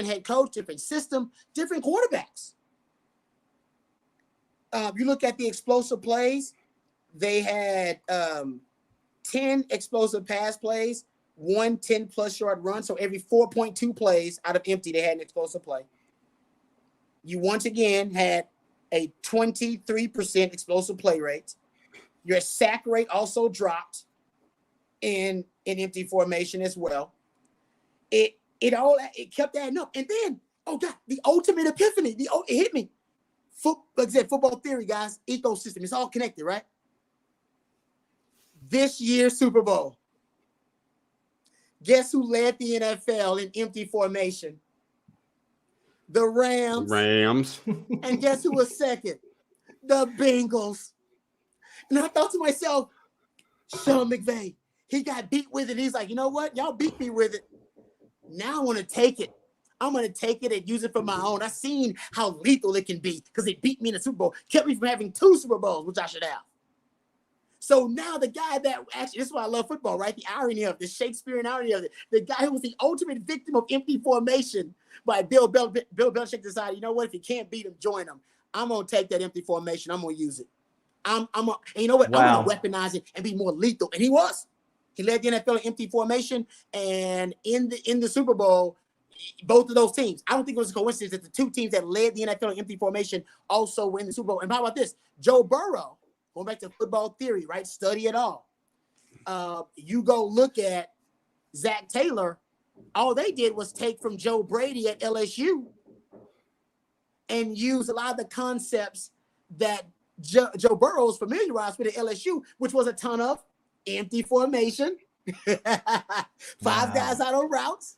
head coach, different system, different quarterbacks. You look at the explosive plays, they had 10 explosive pass plays, 1 10-plus yard run. So every 4.2 plays out of empty, they had an explosive play. You once again had a 23% explosive play rate. Your sack rate also dropped in empty formation as well. It kept adding up. And then, oh God, the ultimate epiphany. It hit me. Like I said, football theory, guys, ecosystem. It's all connected, right? This year's Super Bowl. Guess who led the NFL in empty formation? The Rams. And guess who was second? The Bengals. And I thought to myself, Sean McVay, he got beat with it. He's like, you know what? Y'all beat me with it. Now I want to take it. I'm going to take it and use it for my own. I've seen how lethal it can be because it beat me in the Super Bowl, kept me from having 2 Super Bowls, which I should have. So now the guy that actually, this is why I love football, right? The irony of it, the Shakespearean irony of it. The guy who was the ultimate victim of empty formation by Bill Belichick decided, you know what? If you can't beat him, join him. I'm going to take that empty formation. I'm going to use it. And you know what? Wow. I'm going to weaponize it and be more lethal. And he was. He led the NFL in empty formation. And in the Super Bowl, both of those teams, I don't think it was a coincidence that the 2 teams that led the NFL in empty formation also were in the Super Bowl. And how about this? Joe Burrow, going back to football theory, right? Study it all. You go look at Zach Taylor. All they did was take from Joe Brady at LSU and use a lot of the concepts that Joe Burrow was familiarized with at LSU, which was a ton of empty formation, 5 guys out on routes.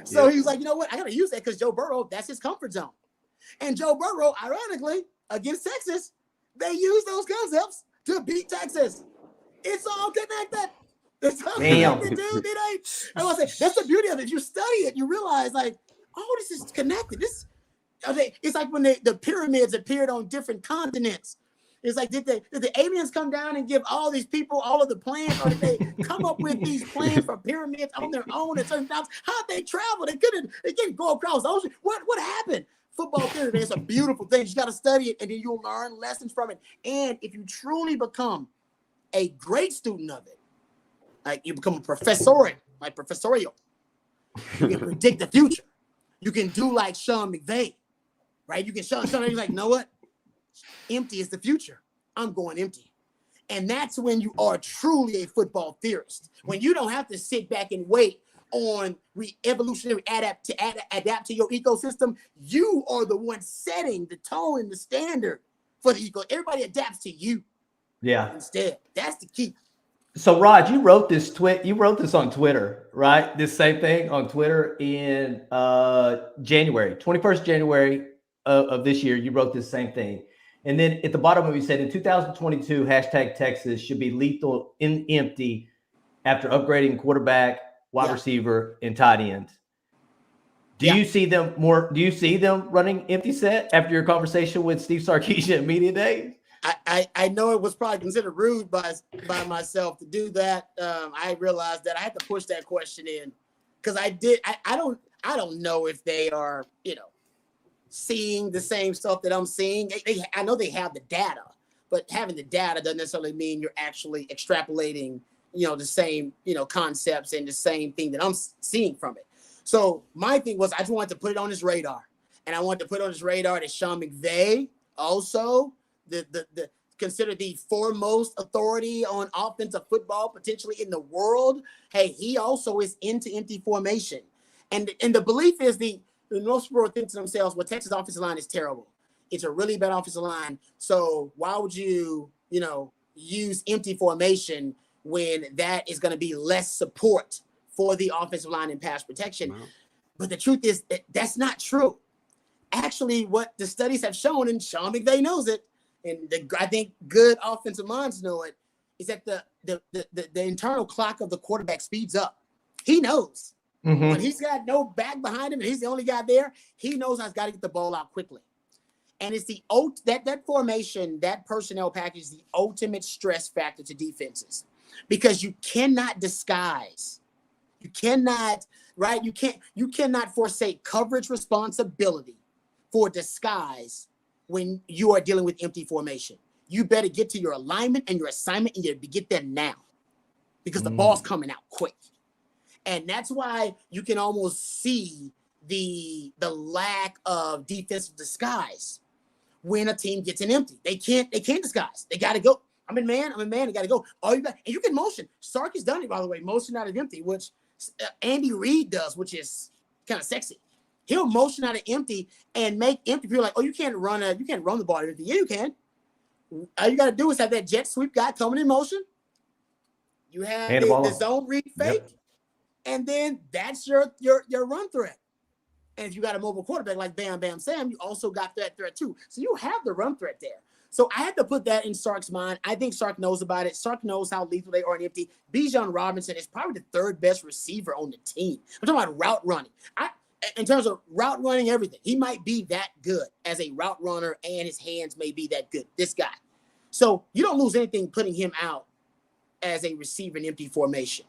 So he was like, you know what? I got to use that because Joe Burrow, that's his comfort zone. And Joe Burrow, ironically, against Texas, they used those concepts to beat Texas. It's all connected. It's all connected, dude. I was like, that's the beauty of it. If you study it, you realize, like, oh, this is connected. It's like when the pyramids appeared on different continents. It's like, did the aliens come down and give all these people all of the plans, or did they come up with these plans for pyramids on their own at certain times? How'd they travel? They couldn't go across the ocean. What happened? Football theory, man, it's a beautiful thing. You got to study it, and then you'll learn lessons from it. And if you truly become a great student of it, like you become a professorial, you can predict the future. You can do like Sean McVay, right? You can Sean McVay like, you know what? Empty is the future. I'm going empty. And that's when you are truly a football theorist. When you don't have to sit back and wait on evolutionary adapt to your ecosystem. You are the one setting the tone and the standard for the eco. Everybody adapts to you. Yeah. Instead, that's the key. So Rod, you wrote this on Twitter, right? This same thing on Twitter in January, 21st January of this year. You wrote this same thing. And then at the bottom of it, you said in 2022, #Texas should be lethal in empty after upgrading quarterback, wide receiver, and tight end. Do you see them running empty set after your conversation with Steve Sarkisian at media day? I know it was probably considered rude by myself to do that. I realized that I had to push that question in because I don't know if they are, seeing the same stuff that I'm seeing. I know they have the data, but having the data doesn't necessarily mean you're actually extrapolating, the same, concepts and the same thing that I'm seeing from it. So my thing was I just wanted to put it on his radar, and I wanted to put on his radar that Sean McVay also the considered the foremost authority on offensive football potentially in the world. Hey, he also is into empty formation, and the belief is the most people think to themselves, well, Texas offensive line is terrible. It's a really bad offensive line. So why would you, use empty formation when that is going to be less support for the offensive line in pass protection? Wow. But the truth is that's not true. Actually, what the studies have shown, and Sean McVay knows it, and I think good offensive minds know it, is that the internal clock of the quarterback speeds up. He knows. Mm-hmm. When he's got no back behind him and he's the only guy there, he knows I've got to get the ball out quickly. And it's that formation, that personnel package is the ultimate stress factor to defenses, because you cannot disguise. You cannot, right? You cannot forsake coverage responsibility for disguise when you are dealing with empty formation. You better get to your alignment and your assignment, and you get there now, because the ball's coming out quick. And that's why you can almost see the lack of defensive disguise when a team gets an empty. They can't disguise. They got to go. I'm in man. They got to go. And you can motion. Sark has done it, by the way, motion out of empty, which Andy Reid does, which is kind of sexy. He'll motion out of empty and make empty people like, oh, you can't run the ball out of empty. Yeah, you can. All you got to do is have that jet sweep guy coming in motion. You have the zone read fake. Yep. And then that's your run threat. And if you got a mobile quarterback like Bam Bam Sam, you also got that threat too. So you have the run threat there. So I had to put that in Sark's mind. I think Sark knows about it. Sark knows how lethal they are in empty. Bijan Robinson is probably the third best receiver on the team. I'm talking about route running. In terms of route running, everything, he might be that good as a route runner, and his hands may be that good. This guy. So you don't lose anything putting him out as a receiver in empty formation.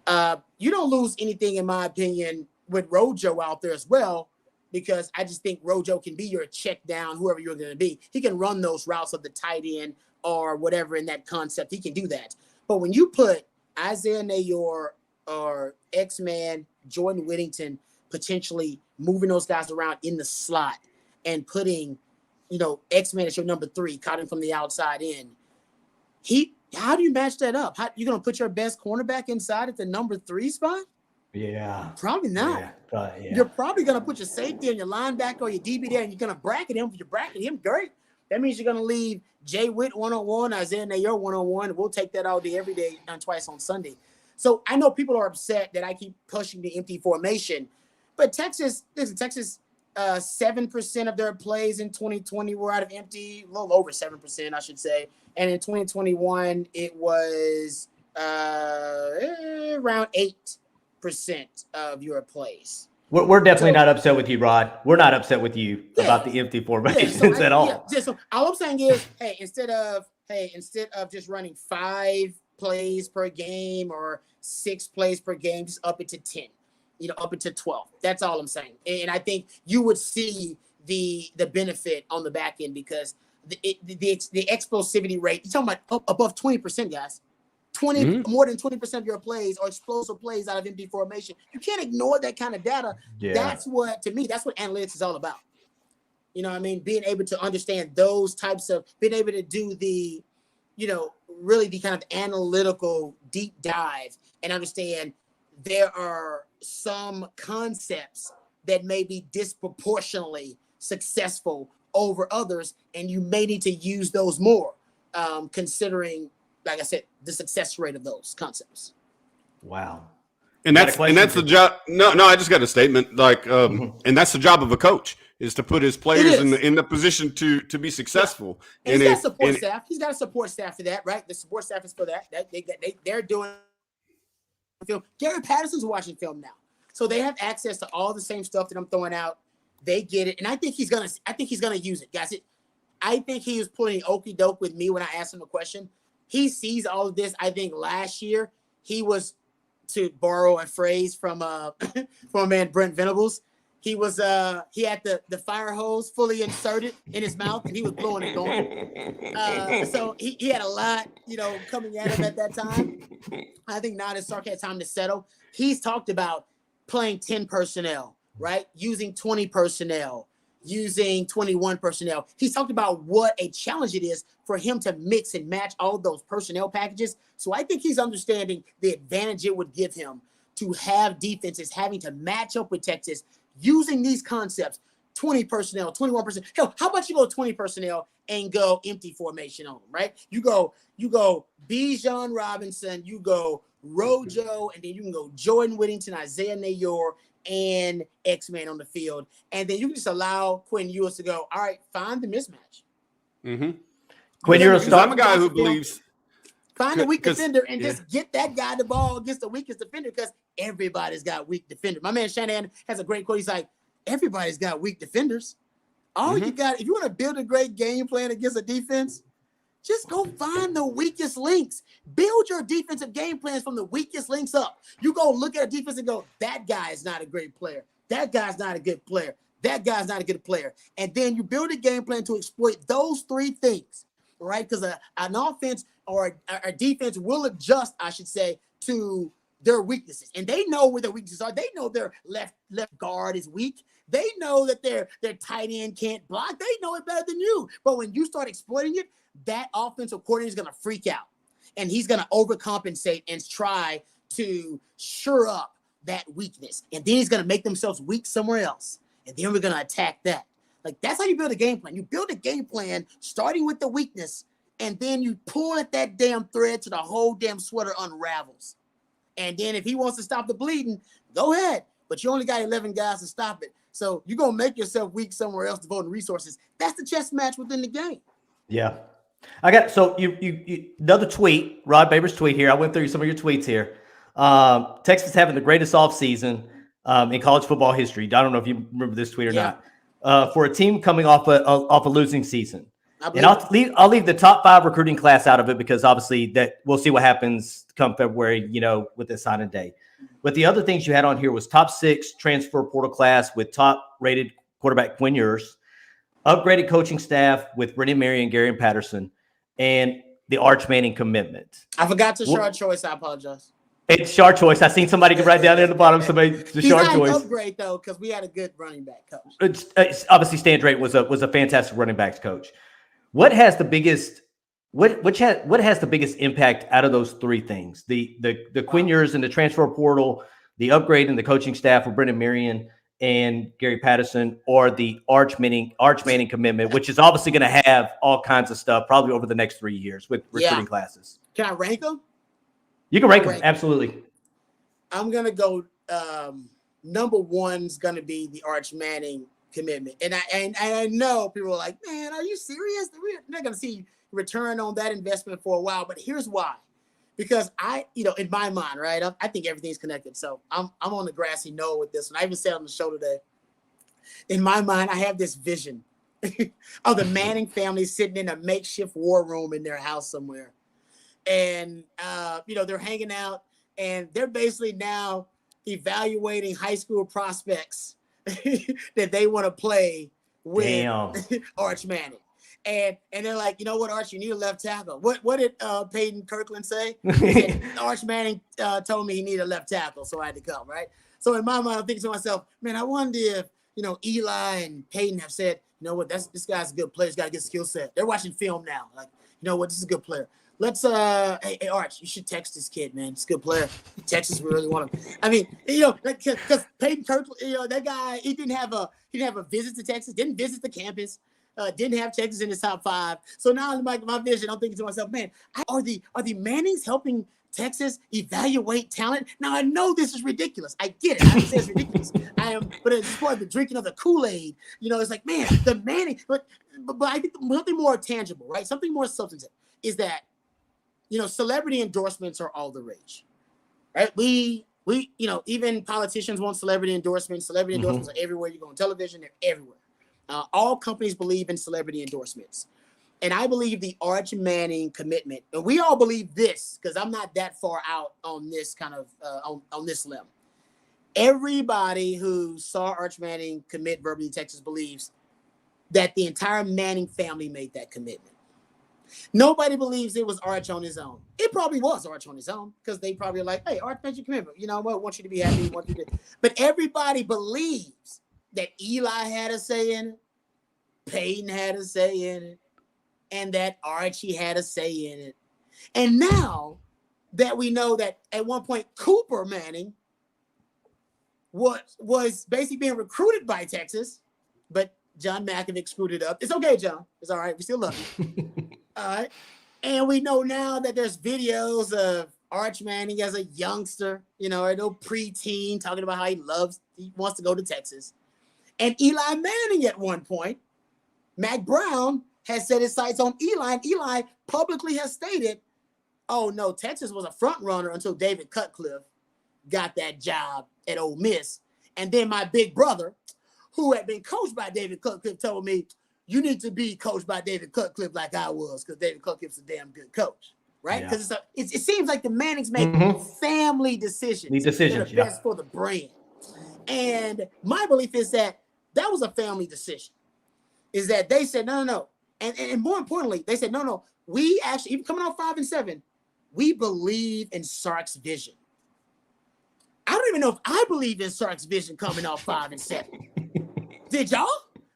You don't lose anything, in my opinion, with Rojo out there as well, because I just think Rojo can be your check down, whoever you're going to be. He can run those routes of the tight end or whatever in that concept. He can do that. But when you put Isaiah Nayor or X-Man, Jordan Whittington, potentially moving those guys around in the slot and putting, X-Man as your number 3, caught him from the outside in, how do you match that up? How you going to put your best cornerback inside at the number 3 spot? Yeah. Probably not. Yeah. You're probably going to put your safety and your linebacker or your DB there, and you're going to bracket him. If you bracket him, great. That means you're going to leave Jay Witt one-on-one, Isaiah Nayor one-on-one. We'll take that all day, every day, and twice on Sunday. So I know people are upset that I keep pushing the empty formation, but Texas, 7% of their plays in 2020 were out of empty, a little over 7%, I should say. And in 2021, it was around 8% of your plays. We're definitely not upset with you, Rod. We're not upset with you about the empty formations at all. So all I'm saying is, instead of just running 5 plays per game or 6 plays per game, just up it to 10. Up into 12. That's all I'm saying. And I think you would see the benefit on the back end, because the explosivity rate, you're talking about above 20%, guys. More than 20% of your plays are explosive plays out of empty formation. You can't ignore that kind of data. Yeah. That's what analytics is all about. You know what I mean? Being able to understand those types of, being able to do the, really the kind of analytical deep dive and understand there are some concepts that may be disproportionately successful over others, and you may need to use those more, considering, like I said, the success rate of those concepts. Wow. And that's the job. No, I just got a statement. And that's the job of a coach, is to put his players in the position to be successful. Yeah. And he's got support staff. He's got a support staff for that, right? The support staff is for that. They're doing film. Gary Patterson's watching film now, so they have access to all the same stuff that I'm throwing out. They get it, and I think he's gonna use it, guys. I think he was playing okie doke with me when I asked him a question. He sees all of this. I think last year he was, to borrow a phrase from from man Brent Venables, he had the fire hose fully inserted in his mouth and he was blowing and going. So he had a lot, coming at him at that time. I think now that Sark had time to settle. He's talked about playing 10 personnel, right? Using 20 personnel, using 21 personnel. He's talked about what a challenge it is for him to mix and match all those personnel packages. So I think he's understanding the advantage it would give him to have defenses having to match up with Texas using these concepts, 20 personnel, 21 personnel. Hell, how about you go 20 personnel and go empty formation on them, right? You go Bijan Robinson, you go Rojo, and then you can go Jordan Whittington, Isaiah Nayor, and X-Man on the field. And then you can just allow Quinn Ewers to go, all right, find the mismatch. Mm-hmm. Quinn Ewers, I'm a guy who believes. Find a weak defender and just get that guy the ball against the weakest defender, because everybody's got weak defenders. My man Shanahan has a great quote. He's like, everybody's got weak defenders. All you got, if you want to build a great game plan against a defense, just go find the weakest links. Build your defensive game plans from the weakest links up. You go look at a defense and go, that guy is not a great player. That guy's not a good player. That guy's not a good player. And then you build a game plan to exploit those three things, right? Because an offense or a defense will adjust, I should say, to their weaknesses. And they know where their weaknesses are. They know their left guard is weak. They know that their tight end can't block. They know it better than you. But when you start exploiting it, that offensive coordinator is going to freak out. And he's going to overcompensate and try to shore up that weakness. And then he's going to make themselves weak somewhere else. And then we're going to attack that. Like, that's how you build a game plan. You build a game plan starting with the weakness, and then you pull at that damn thread till the whole damn sweater unravels. And then if he wants to stop the bleeding, go ahead. But you only got 11 guys to stop it. So you're going to make yourself weak somewhere else, devoting resources. That's the chess match within the game. Yeah. I got, so you another tweet, Rod Babers' tweet here. I went through some of your tweets here. Texas having the greatest offseason in college football history. I don't know if you remember this tweet or not. For a team coming off a losing season. And I'll leave the top 5 recruiting class out of it, because obviously that we'll see what happens come February, with the signing day. But the other things you had on here was top 6 transfer portal class with top rated quarterback Quinn Ewers, upgraded coaching staff with Brennan Mary and Gary and Patterson, and the Arch Manning commitment. I forgot to Shard Choice. I apologize. It's Shard Choice. I seen somebody write down there at the bottom. Somebody the He's Shard not Choice. An upgrade though, because we had a good running back coach. It's obviously Stan Drake was a fantastic running backs coach. What has the biggest impact out of those 3 things? The Quinn Ewers and the transfer portal, the upgrade in the coaching staff with Brendan Marion and Gary Patterson, or the Arch Manning commitment, which is obviously going to have all kinds of stuff probably over the next 3 years with recruiting classes. Can I rank them? You can rank them, absolutely. I'm going to go number 1's going to be the Arch Manning commitment. And I know people are like, man, are you serious? We're not going to see return on that investment for a while. But here's why. Because in my mind, right, I think everything's connected. So I'm on the grassy knoll with this one. I even said on the show today, in my mind, I have this vision of the Manning family sitting in a makeshift war room in their house somewhere. And, they're hanging out, and they're basically now evaluating high school prospects that they want to play with Arch Manning. And they're like, you know what, Arch, you need a left tackle. What did Peyton Kirkland say? He said, Arch Manning told me he needed a left tackle, so I had to come, right? So in my mind, I'm thinking to myself, man, I wonder if, Eli and Peyton have said, you know what, this guy's a good player. He's got a good skill set. They're watching film now. Like, you know what, this is a good player. Let's, hey, Arch, you should text this kid, man. He's a good player. Texas, we really want him. I mean, because Peyton Kirkland, that guy, he didn't have a visit to Texas, didn't visit the campus. Didn't have Texas in his top 5. So now in my vision, I'm thinking to myself, man, are the Mannings helping Texas evaluate talent? Now I know this is ridiculous. I get it. I say it's ridiculous. But it's part of the drinking of the Kool-Aid. It's like, man, the Manning, but I think something more tangible, right? Something more substantive is that, celebrity endorsements are all the rage, right? We even politicians want celebrity endorsements. Celebrity endorsements are everywhere. You go on television, they're everywhere. All companies believe in celebrity endorsements, And I believe the Arch Manning commitment, and we all believe this because I'm not that far out on this kind of on this limb. Everybody who saw Arch Manning commit verbally to Texas believes that the entire Manning family made that commitment. Nobody believes it was Arch on his own. It probably was Arch on his own because they probably are like, hey, Arch made your commitment. You know what? I want you to be happy. Want you to. But everybody believes that Eli had a say in it, Peyton had a say in it, and that Archie had a say in it. And now that we know that at one point Cooper Manning was basically being recruited by Texas, but John Malkovich screwed it up. It's okay, John. It's all right. We still love you. All right. And we know now that there's videos of Arch Manning as a youngster, you know, or no preteen talking about how he wants to go to Texas. And Eli Manning at one point, Mac Brown has set his sights on Eli, and Eli publicly has stated, oh no, Texas was a front runner until David Cutcliffe got that job at Ole Miss. And then my big brother, who had been coached by David Cutcliffe, told me, you need to be coached by David Cutcliffe like I was, because David Cutcliffe's a damn good coach, right? Because it seems like the Mannings make family decisions. That are best for the brand. And my belief is that was a family decision, is that they said, no. And more importantly, they said, no, we actually, even coming out 5-7, we believe in Sark's vision. I don't even know if I believe in Sark's vision coming off 5-7. Did y'all?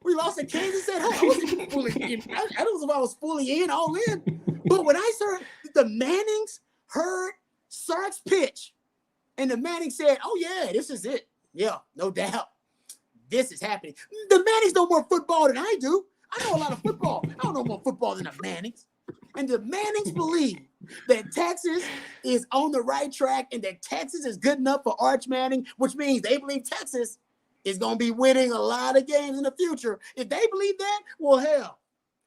We lost to Kansas. Said, hey, I wasn't fully in. I don't know if I was fully in, all in. But when I heard the Mannings heard Sark's pitch, and the Mannings said, oh yeah, this is it. Yeah, no doubt. This is happening. The Mannings know more football than I do. I know a lot of football. I don't know more football than the Mannings. And the Mannings believe that Texas is on the right track and that Texas is good enough for Arch Manning, which means they believe Texas is going to be winning a lot of games in the future. If they believe that, well, hell.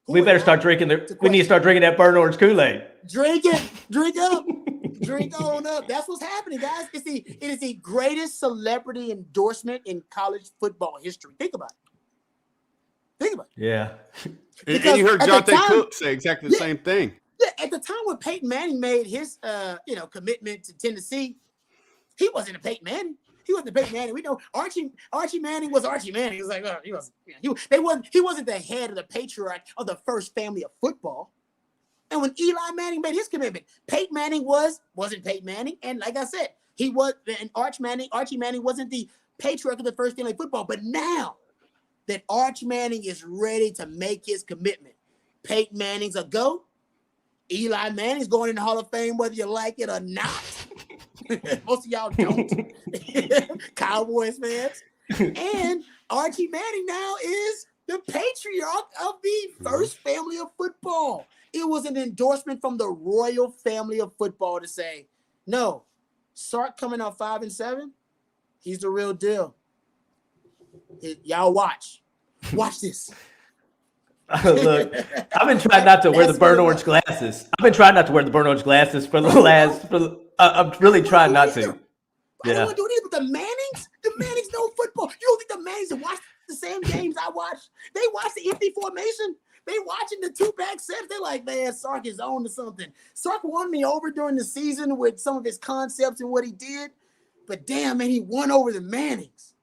We better start drinking. We need to start drinking that burnt orange Kool-Aid. Drink it. Drink up. Drink on up. That's what's happening, guys. It is the greatest celebrity endorsement in college football history. Think about it. Yeah. And you heard Jonte Cook say exactly the same thing. Yeah, at the time when Peyton Manning made his commitment to Tennessee, he wasn't a Peyton Manning. He wasn't a Peyton Manning. We know Archie Manning was Archie Manning. He was like, he wasn't the head of the patriarch of the first family of football. And when Eli Manning made his commitment, Peyton Manning wasn't Peyton Manning. And like I said, Archie Manning wasn't the patriarch of the first family of football. But now that Arch Manning is ready to make his commitment, Peyton Manning's a GOAT. Eli Manning's going in the Hall of Fame, whether you like it or not. Most of y'all don't. Cowboys fans. And Archie Manning now is the patriarch of the first family of football. It was an endorsement from the royal family of football to say, no, Sark coming out 5-7, he's the real deal. Y'all watch this. Look, I've been trying not to wear the burnt orange glasses. For the last. I'm really trying not to. I don't want to do it, but the Mannings know football. You don't think the Mannings have watched the same games I watched? They watch the empty formation. They watching the two-back sets. They're like, man, Sark is on to something. Sark won me over during the season with some of his concepts and what he did. But damn, man, he won over the Mannings.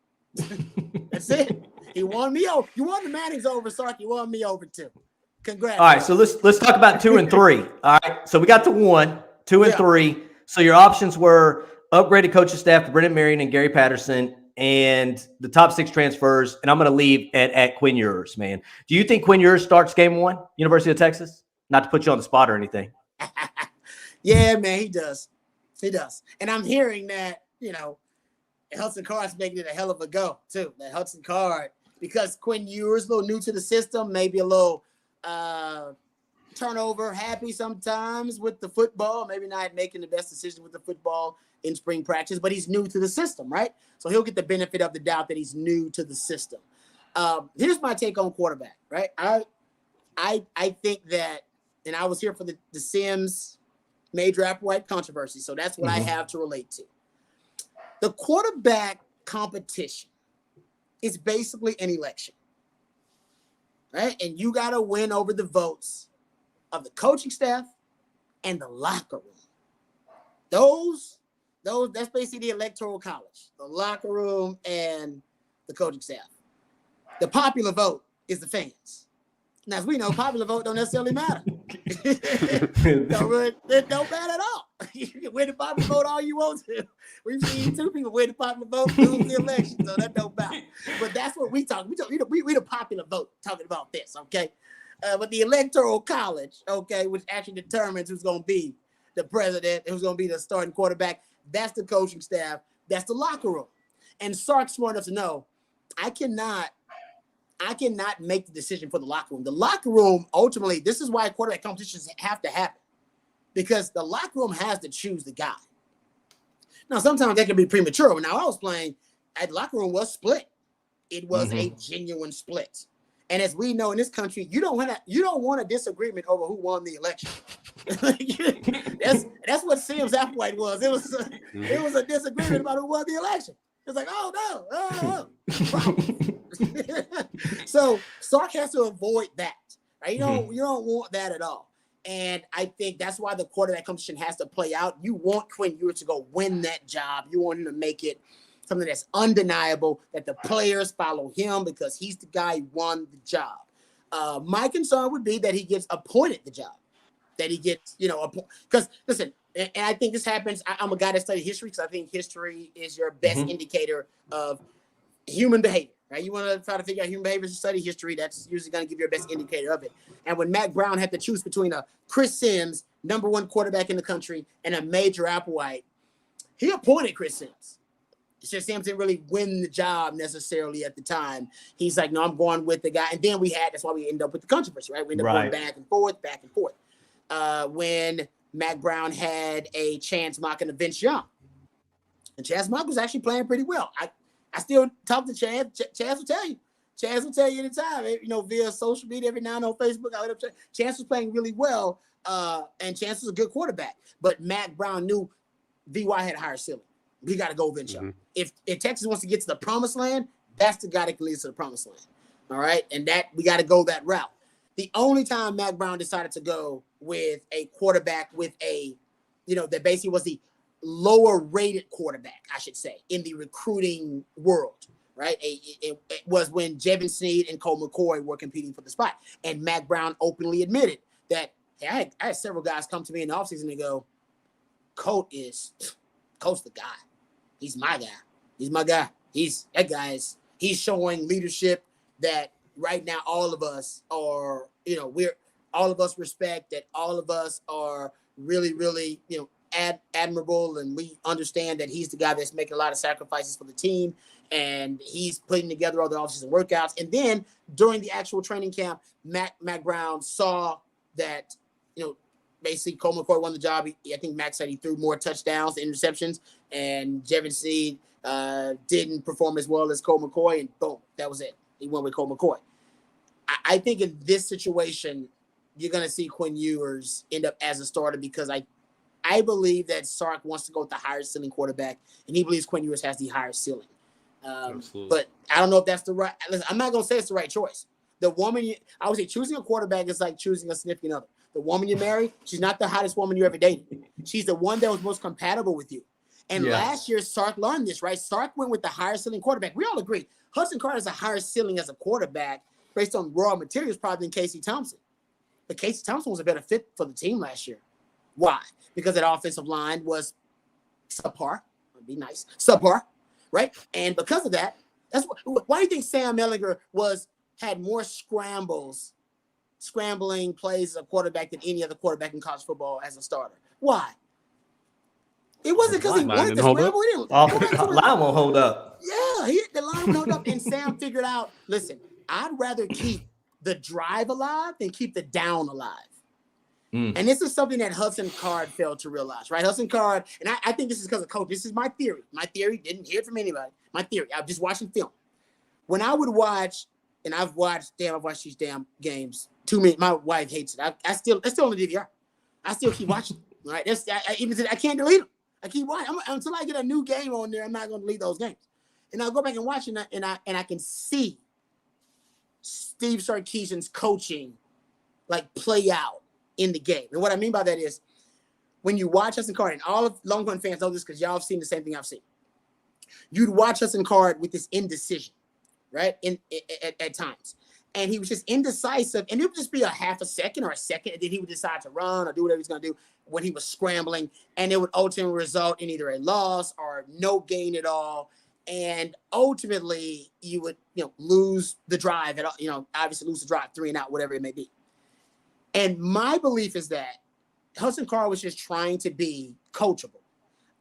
That's it. He won me over. You won the Mannings over, Sark. You won me over too. Congrats. All right, so let's talk about 2 and 3. All right, so we got to 1, 2 and 3. So your options were upgraded coaching staff to Brendan Marion and Gary Patterson, and the top 6 transfers. And I'm going to leave at Quinn Ewers, man. Do you think Quinn Ewers starts game 1, University of Texas? Not to put you on the spot or anything. Yeah, man, he does. He does. And I'm hearing that, Hudson Card's making it a hell of a go, too. That Hudson Card, because Quinn Ewers a little new to the system, maybe a little turnover happy sometimes with the football, maybe not making the best decision with the football in spring practice, but he's new to the system, right? So he'll get the benefit of the doubt that he's new to the system. Here's my take on quarterback, right? I think that, and I was here for the Sims Major Applewhite controversy, so that's what I have to relate to. The quarterback competition is basically an election, right? And you got to win over the votes of the coaching staff and the locker room. That's basically the electoral college, the locker room and the coaching staff. The popular vote is the fans. Now, as we know, popular vote don't necessarily matter. It don't matter at all. You can win the popular vote all you want to. We've seen 2 people win the popular vote, lose the election, so that don't matter. But that's what we talk. We the popular vote talking about this, okay? But the electoral college, okay, which actually determines who's going to be the president, who's going to be the starting quarterback, that's the coaching staff, that's the locker room. And Sark's smart enough to know, I cannot make the decision for the locker room. The locker room, ultimately, this is why quarterback competitions have to happen, because the locker room has to choose the guy. Now, sometimes that can be premature. When I was playing, the locker room was split. It was a genuine split. And as we know in this country, you don't want a disagreement over who won the election. that's what 𝗟𝗜𝗞𝗘 was. It was a disagreement about who won the election. It's like, oh no. So Sark has to avoid that. Right? You don't want that at all. And I think that's why the quarterback competition has to play out. You want Quinn Ewers to go win that job. You want him to make it something that's undeniable, that the players follow him because he's the guy who won the job. My concern would be that he gets appointed the job, that he gets, because listen, and I think this happens. I'm a guy that studies history because I think history is your best indicator of human behavior, right? You want to try to figure out human behavior to study history. That's usually going to give you your best indicator of it. And when Mack Brown had to choose between a Chris Sims, #1 quarterback in the country, and a Major Applewhite, he appointed Chris Sims. It's just Sims didn't really win the job necessarily at the time. He's like, no, I'm going with the guy. And then that's why we end up with the controversy, right? We end up going back and forth. When Mack Brown had a Chance Mock and a Vince Young. And Chance Mock was actually playing pretty well. I still talk to Chance. Chance will tell you. Chance will tell you anytime, via social media, every now and then on Facebook. Chance was playing really well, and Chance was a good quarterback. But Mack Brown knew VY had a higher ceiling. We got to go Vince Young. If Texas wants to get to the promised land, that's the guy that can lead us to the promised land. All right? And that we got to go that route. The only time Mack Brown decided to go with a quarterback with that basically was the lower rated quarterback, I should say, in the recruiting world, right? It was when Jevin Sneed and Colt McCoy were competing for the spot. And Mack Brown openly admitted that, hey, I had several guys come to me in the offseason and go, Colt's the guy. He's my guy. He's my guy. He's showing leadership that right now all of us are, all of us respect, that all of us are really, really, admirable, and we understand that he's the guy that's making a lot of sacrifices for the team, and he's putting together all the offseason workouts. And then during the actual training camp, Mack Brown saw that, basically Colt McCoy won the job. I think Mack said he threw more touchdowns than interceptions, and Jevin Sneed didn't perform as well as Colt McCoy, and boom, that was it. He went with Colt McCoy. I think in this situation, you're going to see Quinn Ewers end up as a starter because I believe that Sark wants to go with the higher ceiling quarterback, and he believes Quinn Ewers has the higher ceiling. But I don't know if that's the right. Listen, I'm not going to say it's the right choice. I would say choosing a quarterback is like choosing a significant other. The woman you marry, she's not the hottest woman you ever dated. She's the one that was most compatible with you. And last year, Sark learned this, right? Sark went with the higher ceiling quarterback. We all agree. Hudson Card has a higher ceiling as a quarterback based on raw materials probably than Casey Thompson. But Casey Thompson was a better fit for the team last year. Why? Because that offensive line was subpar. It'd be nice. Subpar, right? And because of that, why do you think Sam Ehlinger had more scrambling plays as a quarterback than any other quarterback in college football as a starter? Why? It wasn't because he wanted to scramble. The line won't hold up. Yeah, the line won't hold up. And Sam figured out, listen, I'd rather keep the drive alive than keep the down alive. And this is something that Hudson Card failed to realize, right? Hudson Card, and I think this is because of coach. This is my theory. My theory, didn't hear it from anybody. My theory. I'm just watching film. When I would watch, and I've watched these damn games too many. My wife hates it. It's still on the DVR. I still keep watching. Right? I can't delete them. I keep watching until I get a new game on there. I'm not going to delete those games, and I'll go back and watch it, and I can see Steve Sarkisian's coaching like play out in the game. And what I mean by that is when you watch Hudson Card, and all of Longhorn fans know this because y'all have seen the same thing I've seen. You'd watch Hudson Card with this indecision, right? At times. And he was just indecisive. And it would just be a half a second or a second. And then he would decide to run or do whatever he's going to do when he was scrambling. And it would ultimately result in either a loss or no gain at all. And ultimately, you would, lose the drive. Obviously lose the drive, 3 and out, whatever it may be. And my belief is that Hudson Card was just trying to be coachable.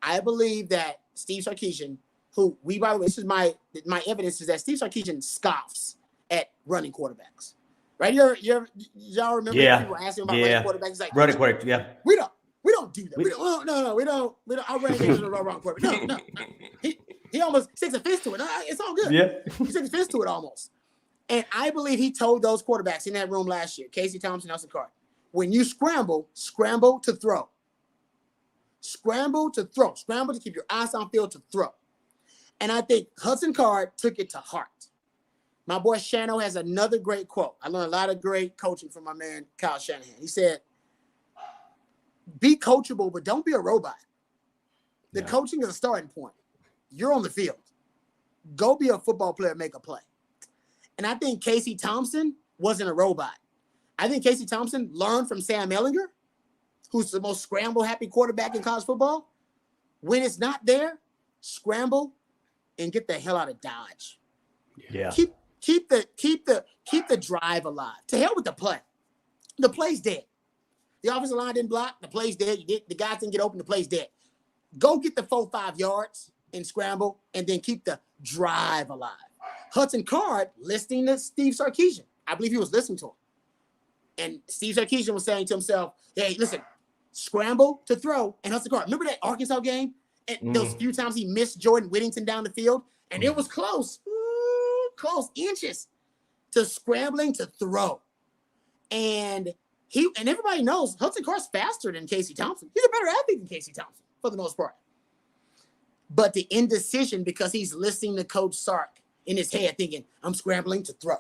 I believe that Steve Sarkisian, who by the way, this is my evidence is that Steve Sarkisian scoffs at running quarterbacks, right? Y'all remember people asking about running quarterbacks? He's like, running quarterback, yeah. We don't do that. We don't. Our running games are wrong quarterback. No. He almost sticks a fist to it. It's all good. Yeah. He sticks a fist to it almost. And I believe he told those quarterbacks in that room last year, Casey Thompson, Hudson Card, when you scramble to throw. Scramble to throw. Scramble to keep your eyes on field to throw. And I think Hudson Card took it to heart. My boy Shano has another great quote. I learned a lot of great coaching from my man, Kyle Shanahan. He said, be coachable, but don't be a robot. The coaching is a starting point. You're on the field. Go be a football player, make a play. And I think Casey Thompson wasn't a robot. I think Casey Thompson learned from Sam Ehlinger, who's the most scramble-happy quarterback in college football. When it's not there, scramble and get the hell out of Dodge. Yeah. Keep the drive alive. To hell with the play. The play's dead. The offensive line didn't block. The play's dead. The guys didn't get open. The play's dead. Go get the 4-5 yards and scramble, and then keep the drive alive. Hudson Card listening to Steve Sarkisian. I believe he was listening to him. And Steve Sarkisian was saying to himself, hey, listen, scramble to throw. And Hudson Card, remember that Arkansas game? And those few times he missed Jordan Whittington down the field? And it was close. Close inches to scrambling to throw. And everybody knows Hudson Card's faster than Casey Thompson. He's a better athlete than Casey Thompson for the most part. But the indecision, because he's listening to Coach Sark in his head thinking, I'm scrambling to throw.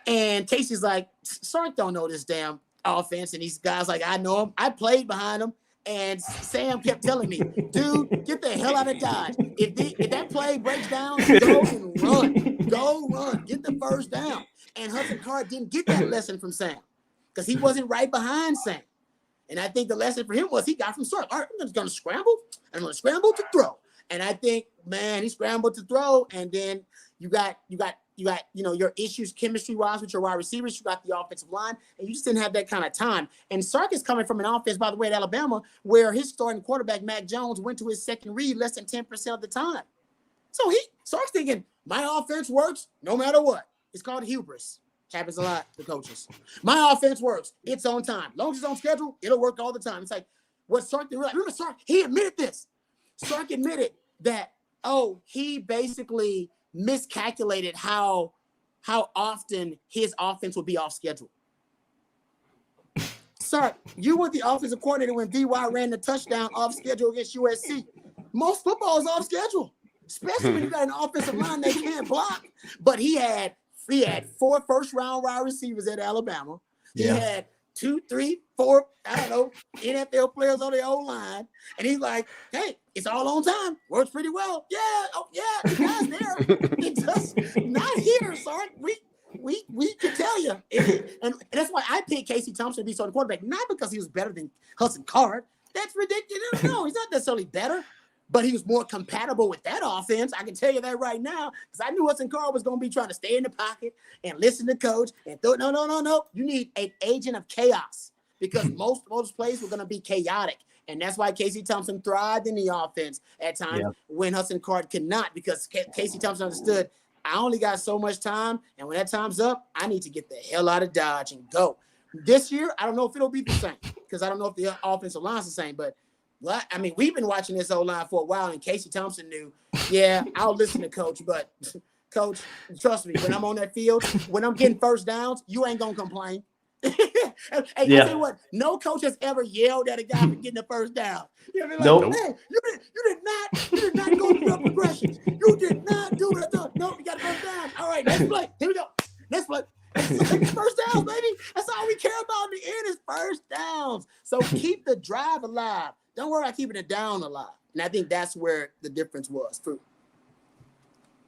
And Casey's like, Sark don't know this damn offense. And these guys like, I know him. I played behind him. And Sam kept telling me, dude, get the hell out of Dodge. If that play breaks down, go and run. Go run. Get the first down. And Hudson Card didn't get that lesson from Sam because he wasn't right behind Sam. And I think the lesson for him was he got from Sark. All right, I'm just going to scramble. I'm going to scramble to throw. And I think, man, he scrambled to throw. And then you got your issues chemistry-wise with your wide receivers. You got the offensive line, and you just didn't have that kind of time. And Sark is coming from an offense, by the way, at Alabama, where his starting quarterback, Mac Jones, went to his second read less than 10% of the time. So Sark's thinking, my offense works no matter what. It's called hubris. Happens a lot to coaches. My offense works. It's on time. As long as it's on schedule, it'll work all the time. It's like what Sark did. Remember Sark? He admitted this. Sark admitted that, he basically miscalculated how often his offense would be off schedule. Sark, you were the offensive coordinator when VY ran the touchdown off schedule against USC. Most football is off schedule, especially when you got an offensive line that can't block. But he had 4 first-round wide receivers at Alabama. He had 2, 3, 4, NFL players on the O-line. And he's like, hey, it's all on time. Works pretty well. The guy's there. It's just not here, Sark. We can tell you. And that's why I picked Casey Thompson to be starting quarterback, not because he was better than Hudson Card. That's ridiculous. No, he's not necessarily better, but he was more compatible with that offense. I can tell you that right now because I knew Hudson Card was going to be trying to stay in the pocket and listen to coach and no. You need an agent of chaos because most plays were going to be chaotic. And that's why Casey Thompson thrived in the offense at times when Hudson Card could not, because Casey Thompson understood, I only got so much time, and when that time's up, I need to get the hell out of Dodge and go. This year, I don't know if it'll be the same because I don't know if the offensive line's the same, but I mean, we've been watching this O-line for a while, and Casey Thompson knew, I'll listen to Coach, but Coach, trust me, when I'm on that field, when I'm getting first downs, you ain't going to complain. I tell you what, no coach has ever yelled at a guy for getting the first down. You know, like, hey, you did not go through the progressions. You did not do it. No, you got the first down. All right, next play. Here we go. Next play. First down, baby. That's all we care about in the end is first downs. So keep the drive alive. Don't worry about keeping it down alive. And I think that's where the difference was.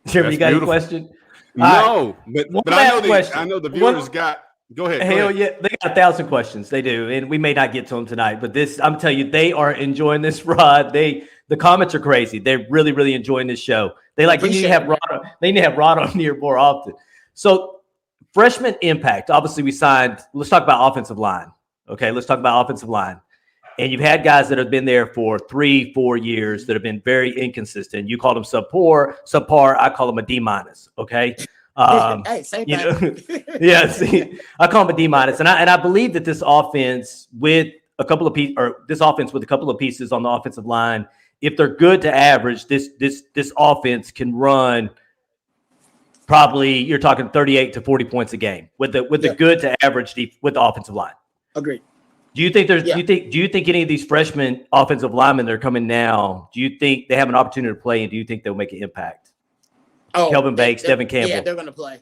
Jim, you got a question? No, but I know the viewers got. Go ahead. Hell yeah, they got 1,000 questions. They do, and we may not get to them tonight. But this, I'm telling you, they are enjoying this, Rod. The comments are crazy. They're really, really enjoying this show. They like. They need to have Rod on here more often. So, freshman impact. Obviously, we signed. Let's talk about offensive line. Okay, let's talk about offensive line. And you've had guys that have been there for 3-4 years that have been very inconsistent. You call them subpar. I call them a D-. Okay. Hey, same thing. Yeah. See, I call them a D-, and I believe that this offense with a couple of pieces on the offensive line, if they're good to average, this offense can run. Probably you're talking 38 to 40 points a game with the good to average with the offensive line. Agreed. Do you think do you think any of these freshman offensive linemen that are coming now, do you think they have an opportunity to play, and do you think they'll make an impact? Oh, Kelvin Banks, Devin Campbell. Yeah, they're going to play.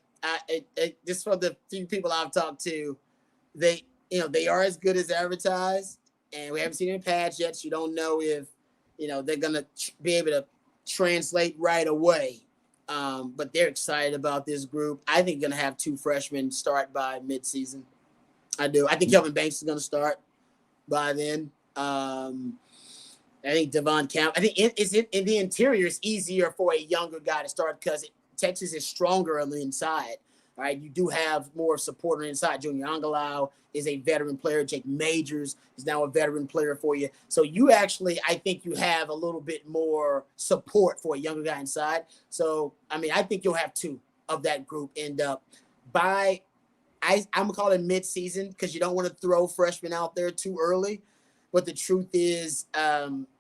Just from the few people I've talked to, they are as good as advertised, and we haven't seen any pads yet. So you don't know if they're going to be able to translate right away. But they're excited about this group. I think going to have 2 freshmen start by midseason. I do. I think Kelvin Banks is going to start by then. I think Devon Camp. I think in the interior, it's easier for a younger guy to start because Texas is stronger on the inside. All right, you do have more support on the inside. Junior Angalau is a veteran player. Jake Majors is now a veteran player for you. So you actually, I think you have a little bit more support for a younger guy inside. So, I mean, I think you'll have 2 of that group end up by – I'm going to call it mid-season because you don't want to throw freshmen out there too early. But the truth is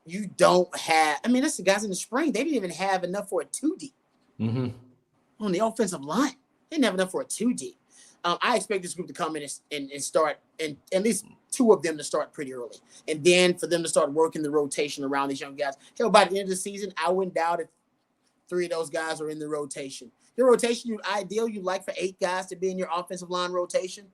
you don't have – I mean, that's the guys in the spring. They didn't even have enough for a 2D on the offensive line. They didn't have enough for a 2D. I expect this group to come in and start – and at least 2 of them to start pretty early. And then for them to start working the rotation around these young guys. Hell, by the end of the season, I wouldn't doubt if 3 of those guys are in the rotation. Your rotation, you'd like for 8 guys to be in your offensive line rotation.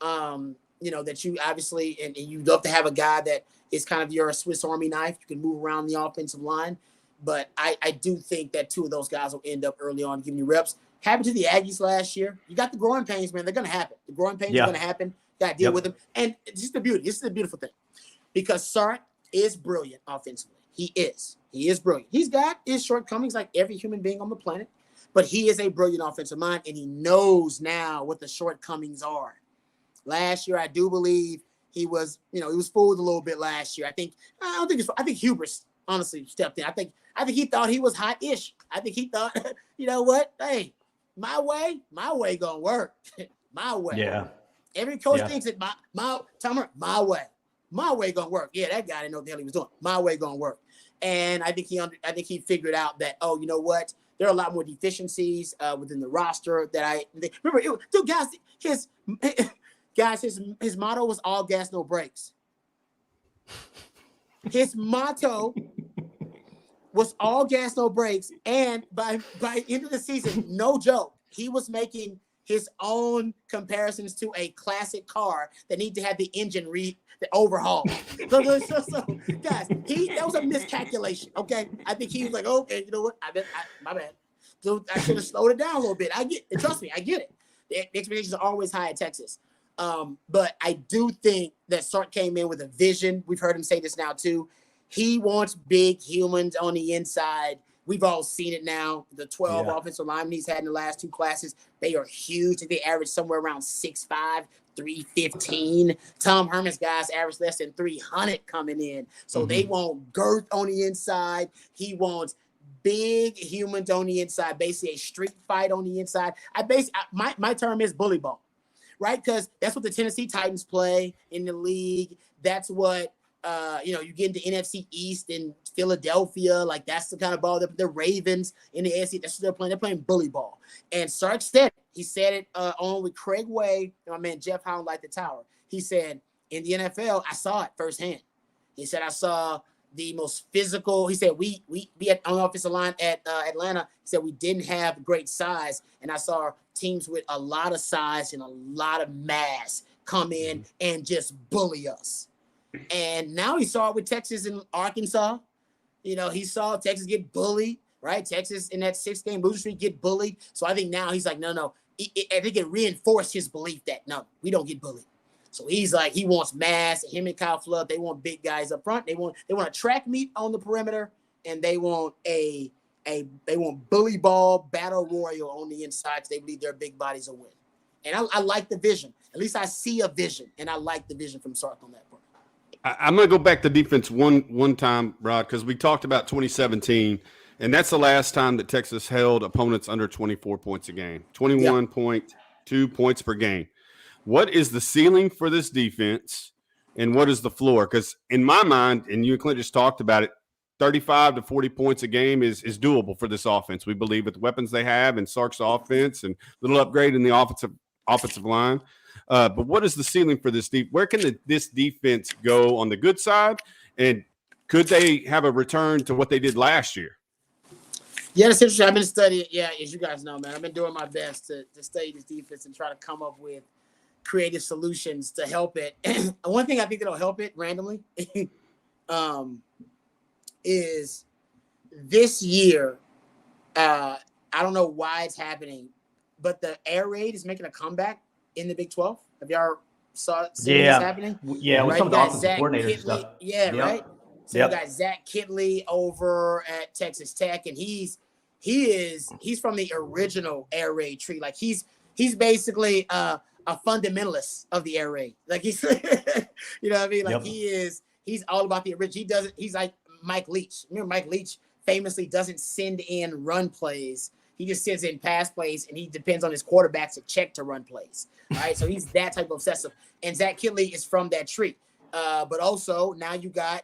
That you obviously, and you'd love to have a guy that is kind of your Swiss Army knife. You can move around the offensive line. But I do think that 2 of those guys will end up early on giving you reps. Happened to the Aggies last year. You got the growing pains, man. They're going to happen. The growing pains are going to happen. You got to deal with them. And this is the beauty. This is the beautiful thing. Because Sark is brilliant offensively. He is. He is brilliant. He's got his shortcomings like every human being on the planet. But he is a brilliant offensive mind, and he knows now what the shortcomings are. Last year, I do believe he was fooled a little bit last year. I think hubris honestly stepped in. I think he thought he was hot-ish. I think he thought, you know what? Hey, my way gonna work. My way. Yeah. Every coach thinks that my way gonna work. Yeah, that guy didn't know what the hell he was doing. My way gonna work. And I think he figured out that, oh, you know what? There are a lot more deficiencies within the roster remember. His motto was all gas, no brakes. His motto was all gas, no brakes. And by end of the season, no joke, he was making his own comparisons to a classic car that need to have the engine overhauled. So guys, that was a miscalculation. Okay, I think he was like, okay, you know what? My bad. So I should have slowed it down a little bit. Trust me, I get it. The expectations are always high at Texas. But I do think that Sark came in with a vision. We've heard him say this now too. He wants big humans on the inside. We've all seen it now. The 12 offensive linemen he's had in the last 2 classes, they are huge. They average somewhere around 6'5", 315. Tom Herman's guys average less than 300 coming in. So they want girth on the inside. He wants big humans on the inside, basically a street fight on the inside. My term is bully ball, right? Because that's what the Tennessee Titans play in the league. That's what you get into NFC East in Philadelphia. Like, that's the kind of ball that the Ravens in the AFC, that's what they're playing. They're playing bully ball. And Sark said it. He said it on with Craig Way and my man Jeff Hound like the Tower. He said, in the NFL, I saw it firsthand. He said, I saw the most physical. He said, we on the offensive line at Atlanta, he said we didn't have great size. And I saw teams with a lot of size and a lot of mass come in and just bully us. And now he saw it with Texas and Arkansas. You know, he saw Texas get bullied, right? Texas in that 6-game losing streak get bullied. So I think now he's like, no. I think it reinforced his belief that, no, we don't get bullied. So he's like, he wants mass. Him and Kyle Flood, they want big guys up front. They want a track meet on the perimeter, and they want they want bully ball battle royal on the inside. They believe their big bodies will win. And I like the vision. At least I see a vision, and I like the vision from Sark on that part. I'm going to go back to defense one time, Rod, because we talked about 2017, and that's the last time that Texas held opponents under 24 points a game, 21.2 points per game. What is the ceiling for this defense, and what is the floor? Because in my mind, and you and Clint just talked about it, 35 to 40 points a game is doable for this offense. We believe with the weapons they have and Sark's offense and little upgrade in the offensive line. But what is the ceiling for this where can this defense go on the good side? And could they have a return to what they did last year? Yeah, that's interesting. I've been studying. Yeah, as you guys know, man, I've been doing my best to study this defense and try to come up with creative solutions to help it. One thing I think that'll help it randomly is this year. I don't know why it's happening, but the air raid is making a comeback in the Big 12. Have y'all seen this happening? Yeah, with some of the offensive coordinators stuff. Yeah, yep. Right. So you got Zach Kittley over at Texas Tech, and he's from the original air raid tree. Like he's basically a fundamentalist of the air raid. Like he's, you know what I mean? Like he's all about the original. He's like Mike Leach. Remember Mike Leach famously doesn't send in run plays. He just sends in pass plays, and he depends on his quarterbacks to check to run plays. All right, so he's that type of obsessive. And Zach Kittley is from that tree. But also now you got,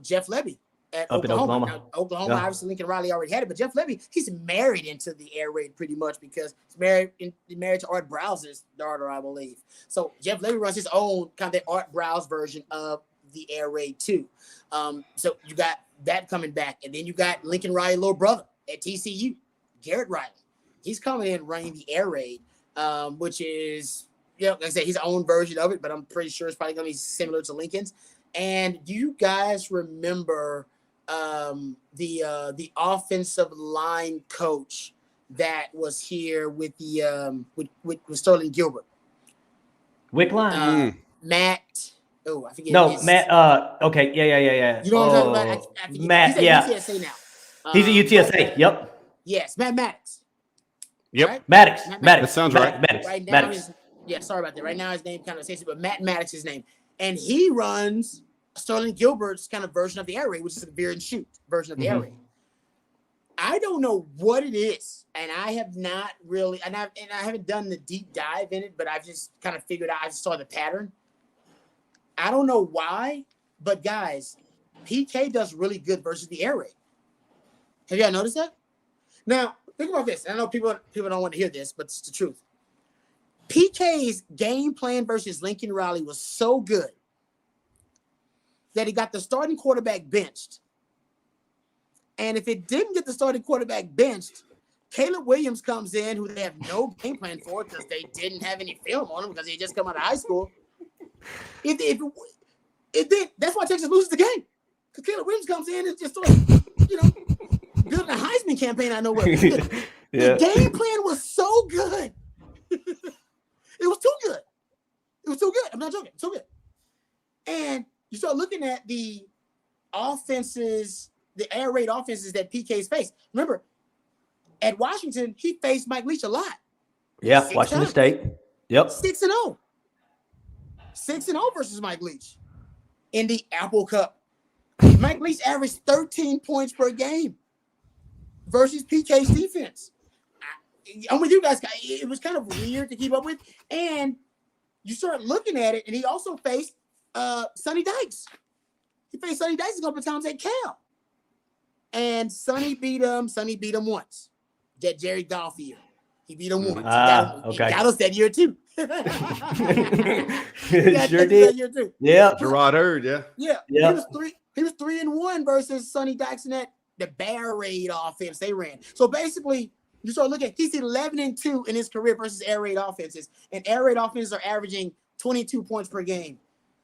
Jeff Lebby at Oklahoma. Now, Oklahoma, obviously Lincoln Riley already had it, but Jeff Lebby, he's married into the air raid pretty much because he's married to Art Browse's daughter, I believe. So Jeff Lebby runs his own kind of the Art Browse version of the air raid too. So you got that coming back, and then you got Lincoln Riley, little brother at TCU, Garrett Riley. He's coming in running the air raid, which is, like I said, his own version of it, but I'm pretty sure it's probably going to be similar to Lincoln's. And do you guys remember the offensive line coach that was here with the with Sterling Gilbert? Wickline? Matt. Oh, I forget. No, Matt. Okay. Yeah. You know what I'm talking about? I forget. Matt. He's at UTSA now. He's at UTSA. Yep. Yes, Matt Maddox. Yep. Right? Maddox. That sounds right. Maddox. Right now, Maddox. Sorry about that. Right now, his name kind of says it, but Matt Maddox is his name. And he runs Sterling Gilbert's kind of version of the air raid, which is a veer and shoot version of the air raid. I don't know what it is, and I have not really, and I haven't done the deep dive in it, but I've just kind of figured out, I saw the pattern. I don't know why, but guys, PK does really good versus the air raid. Have y'all noticed that? Now, think about this. I know people don't want to hear this, but it's the truth. PK's game plan versus Lincoln Riley was so good that he got the starting quarterback benched. And if it didn't get the starting quarterback benched, Caleb Williams comes in, who they have no game plan for because they didn't have any film on him because he had just come out of high school. If it did, that's why Texas loses the game. Because Caleb Williams comes in and just sort of, building a Heisman campaign. I know what. The game plan was so good. It was too good. It was too good. I'm not joking. Too good. And you start looking at the offenses, the air raid offenses that PK's faced. Remember, at Washington, he faced Mike Leach a lot. Yeah, Washington State. Yep. 6-0. 6-0 versus Mike Leach in the Apple Cup. Mike Leach averaged 13 points per game versus PK's defense. I'm with you guys. It was kind of weird to keep up with. And you start looking at it, and he also faced Sonny Dykes. He faced Sonny Dykes a couple of times at Cal. And Sonny beat him once. That Jerry Goff year. He beat him once. He got us that year, too. Sure did. That year too. Yeah. Gerard Hurd, Yeah. He was 3-1 versus Sonny Dykes in the Bear Raid offense they ran. So basically, You start looking, he's 11-2 in his career versus air raid offenses, and air raid offenses are averaging 22 points per game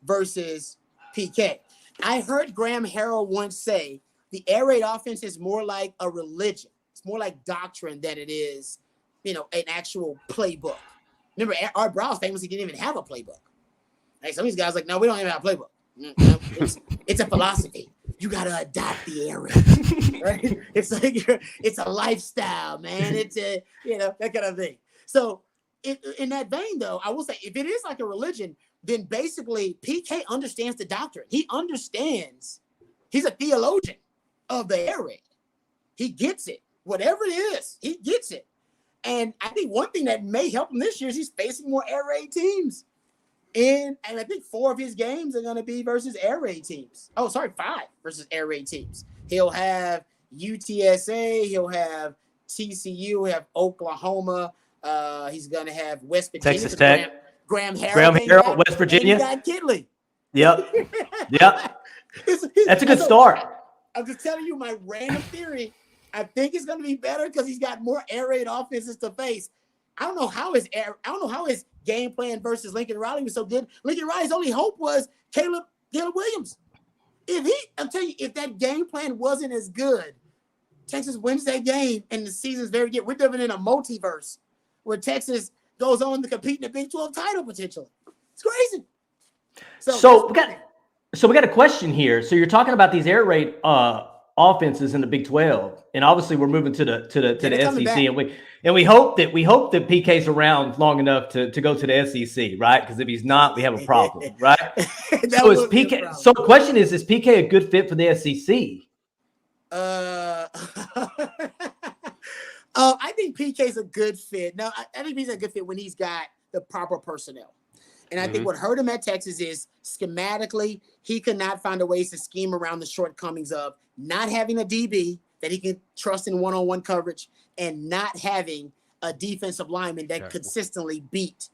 versus PK. I heard Graham Harrell once say the air raid offense is more like a religion. It's more like doctrine than it is, an actual playbook. Remember, Art Browse famously didn't even have a playbook. Like some of these guys, like, no, we don't even have a playbook. It's a philosophy. You got to adopt the air raid, right? It's like it's a lifestyle, man. It's that kind of thing. So in that vein, though, I will say if it is like a religion, then basically PK understands the doctrine. He understands. He's a theologian of the air raid. He gets it. Whatever it is, he gets it. And I think one thing that may help him this year is he's facing more air raid teams. And I think 4 of his games are going to be versus air raid teams. Oh, sorry, 5 versus air raid teams. He'll have UTSA. He'll have TCU. He'll have Oklahoma. He's going to have West Virginia. Texas Tech. Graham Harrell, West Virginia. And he got Kidley. Yep. That's a good start. I'm just telling you my random theory. I think it's going to be better because he's got more air raid offenses to face. I don't know how his game plan versus Lincoln Riley was so good. Lincoln Riley's only hope was Caleb Williams. I'm telling you, if that game plan wasn't as good, Texas wins that game and the season's very good. We're living in a multiverse where Texas goes on to compete in the Big 12 title potentially. It's crazy. So we got a question here. So you're talking about these air raid offenses in the Big 12, and obviously we're moving to the SEC, and we hope that PK's around long enough to go to the SEC, right? Because if he's not, we have a problem, right? So is PK? So the question is PK a good fit for the SEC? I think PK's a good fit. No, I think he's a good fit when he's got the proper personnel. And I think what hurt him at Texas is schematically, he could not find a ways to scheme around the shortcomings of not having a DB that he can trust in one-on-one coverage and not having a defensive lineman that consistently beat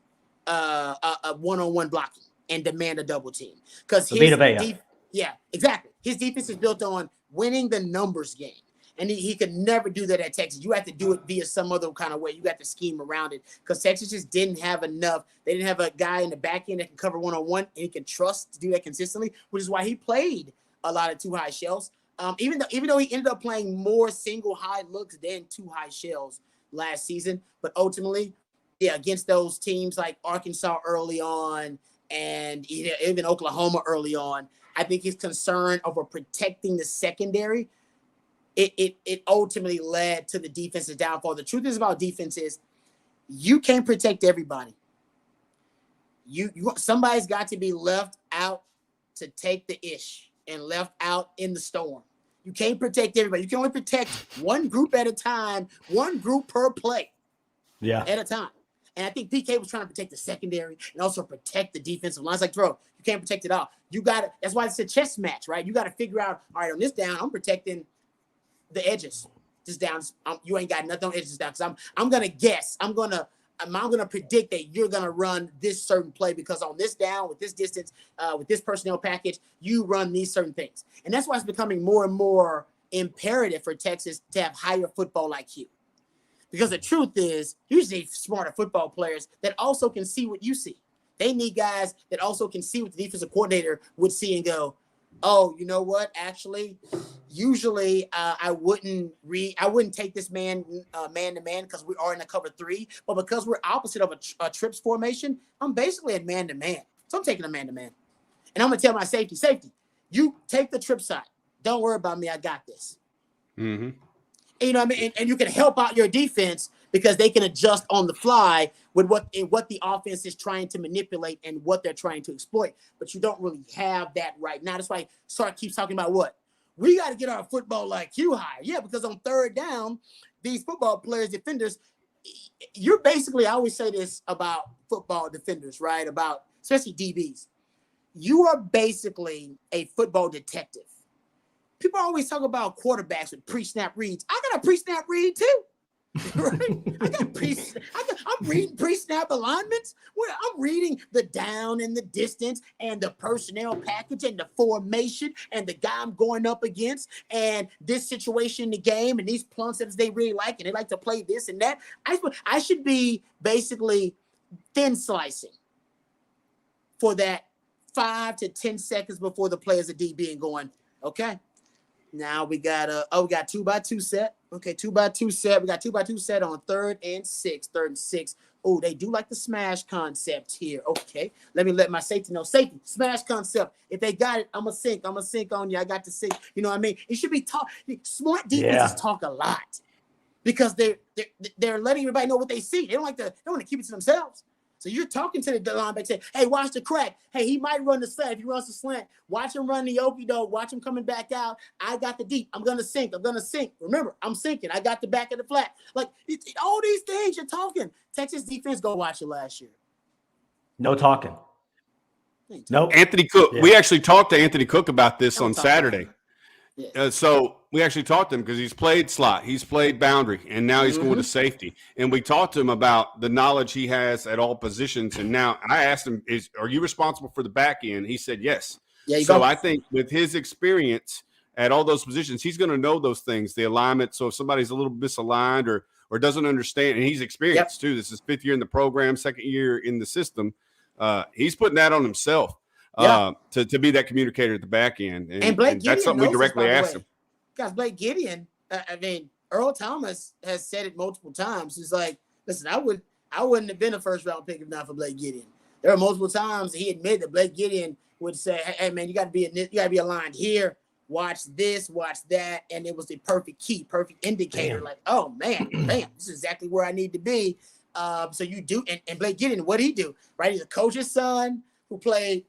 a one-on-one blocking and demand a double team. Because exactly. His defense is built on winning the numbers game. And he could never do that at Texas. You have to do it via some other kind of way. You got to scheme around it because Texas just didn't have enough. They didn't have a guy in the back end that can cover one-on-one and he can trust to do that consistently, which is why he played a lot of two high shells. Even though he ended up playing more single high looks than two high shells last season, but ultimately, against those teams like Arkansas early on and even Oklahoma early on, I think his concern over protecting the secondary. It ultimately led to the defensive downfall. The truth is about defense is you can't protect everybody. Somebody's got to be left out to take the ish and left out in the storm. You can't protect everybody. You can only protect one group at a time, one group per play at a time. And I think PK was trying to protect the secondary and also protect the defensive lines. Like, bro, you can't protect it all. That's why it's a chess match, right? You got to figure out, all right, on this down, I'm protecting the edges just down. You ain't got nothing on edges down because I'm gonna guess. I'm gonna predict that you're gonna run this certain play because on this down with this distance, with this personnel package, you run these certain things, and that's why it's becoming more and more imperative for Texas to have higher football IQ. Because the truth is, you just need smarter football players that also can see what you see. They need guys that also can see what the defensive coordinator would see and go, oh, you know what? Actually, usually I wouldn't take this man to man because we are in a cover 3, but because we're opposite of a trips formation, I'm basically a man to man. So I'm taking a man to man, and I'm gonna tell my safety, you take the trip side. Don't worry about me. I got this. Mm-hmm. And, you know what I mean? And you can help out your defense because they can adjust on the fly with what the offense is trying to manipulate and what they're trying to exploit. But you don't really have that right now. That's why Sark keeps talking about what? We got to get our football IQ higher. Yeah, because on third down, these football players, defenders, you're basically, I always say this about football defenders, right? About especially DBs. You are basically a football detective. People always talk about quarterbacks with pre-snap reads. I got a pre-snap read too. Right? I'm I'm reading pre-snap alignments. Where I'm reading the down and the distance and the personnel package and the formation and the guy I'm going up against and this situation in the game and these concepts they really like and they like to play this and that. I should be basically thin slicing for that 5 to 10 seconds before the players are DB and going, okay, now we got we got 2x2 set. Okay, 2x2 set. We got 2x2 set on 3rd and 6. Oh, they do like the smash concept here. Okay, let my safety know. Safety, smash concept. If they got it, I'm gonna sink on you. I got to sink. You know what I mean? It should be talk. Smart defenses talk a lot because they're letting everybody know what they see. They don't want to keep it to themselves. So you're talking to the linebacker, say, hey, watch the crack. Hey, he might run the slant. If he runs the slant, watch him run the okie doke. Watch him coming back out. I got the deep. I'm going to sink. Remember, I'm sinking. I got the back of the flat. Like, all these things you're talking. Texas defense, go watch it last year. No talking. Nope. Anthony Cook. Yeah. We actually talked to Anthony Cook about this on Saturday. Yeah. So we actually talked to him because he's played slot, he's played boundary, and now he's going to safety. And we talked to him about the knowledge he has at all positions. And now I asked him, are you responsible for the back end? He said yes. Yeah, so I think with his experience at all those positions, he's going to know those things, the alignment. So if somebody's a little misaligned or doesn't understand, and he's experienced too. This is 5th year in the program, 2nd year in the system. He's putting that on himself. To be that communicator at the back end. And Blake Gideon, that's something we directly asked him. Guys, Blake Gideon, Earl Thomas has said it multiple times. He's like, listen, I wouldn't have been a 1st round pick if not for Blake Gideon. There are multiple times he admitted that Blake Gideon would say, hey man, you got to be aligned here. Watch this, watch that. And it was the perfect key, perfect indicator. Like, oh man, bam, this is exactly where I need to be. So you do. And Blake Gideon, what did he do? Right. He's a coach's son who played,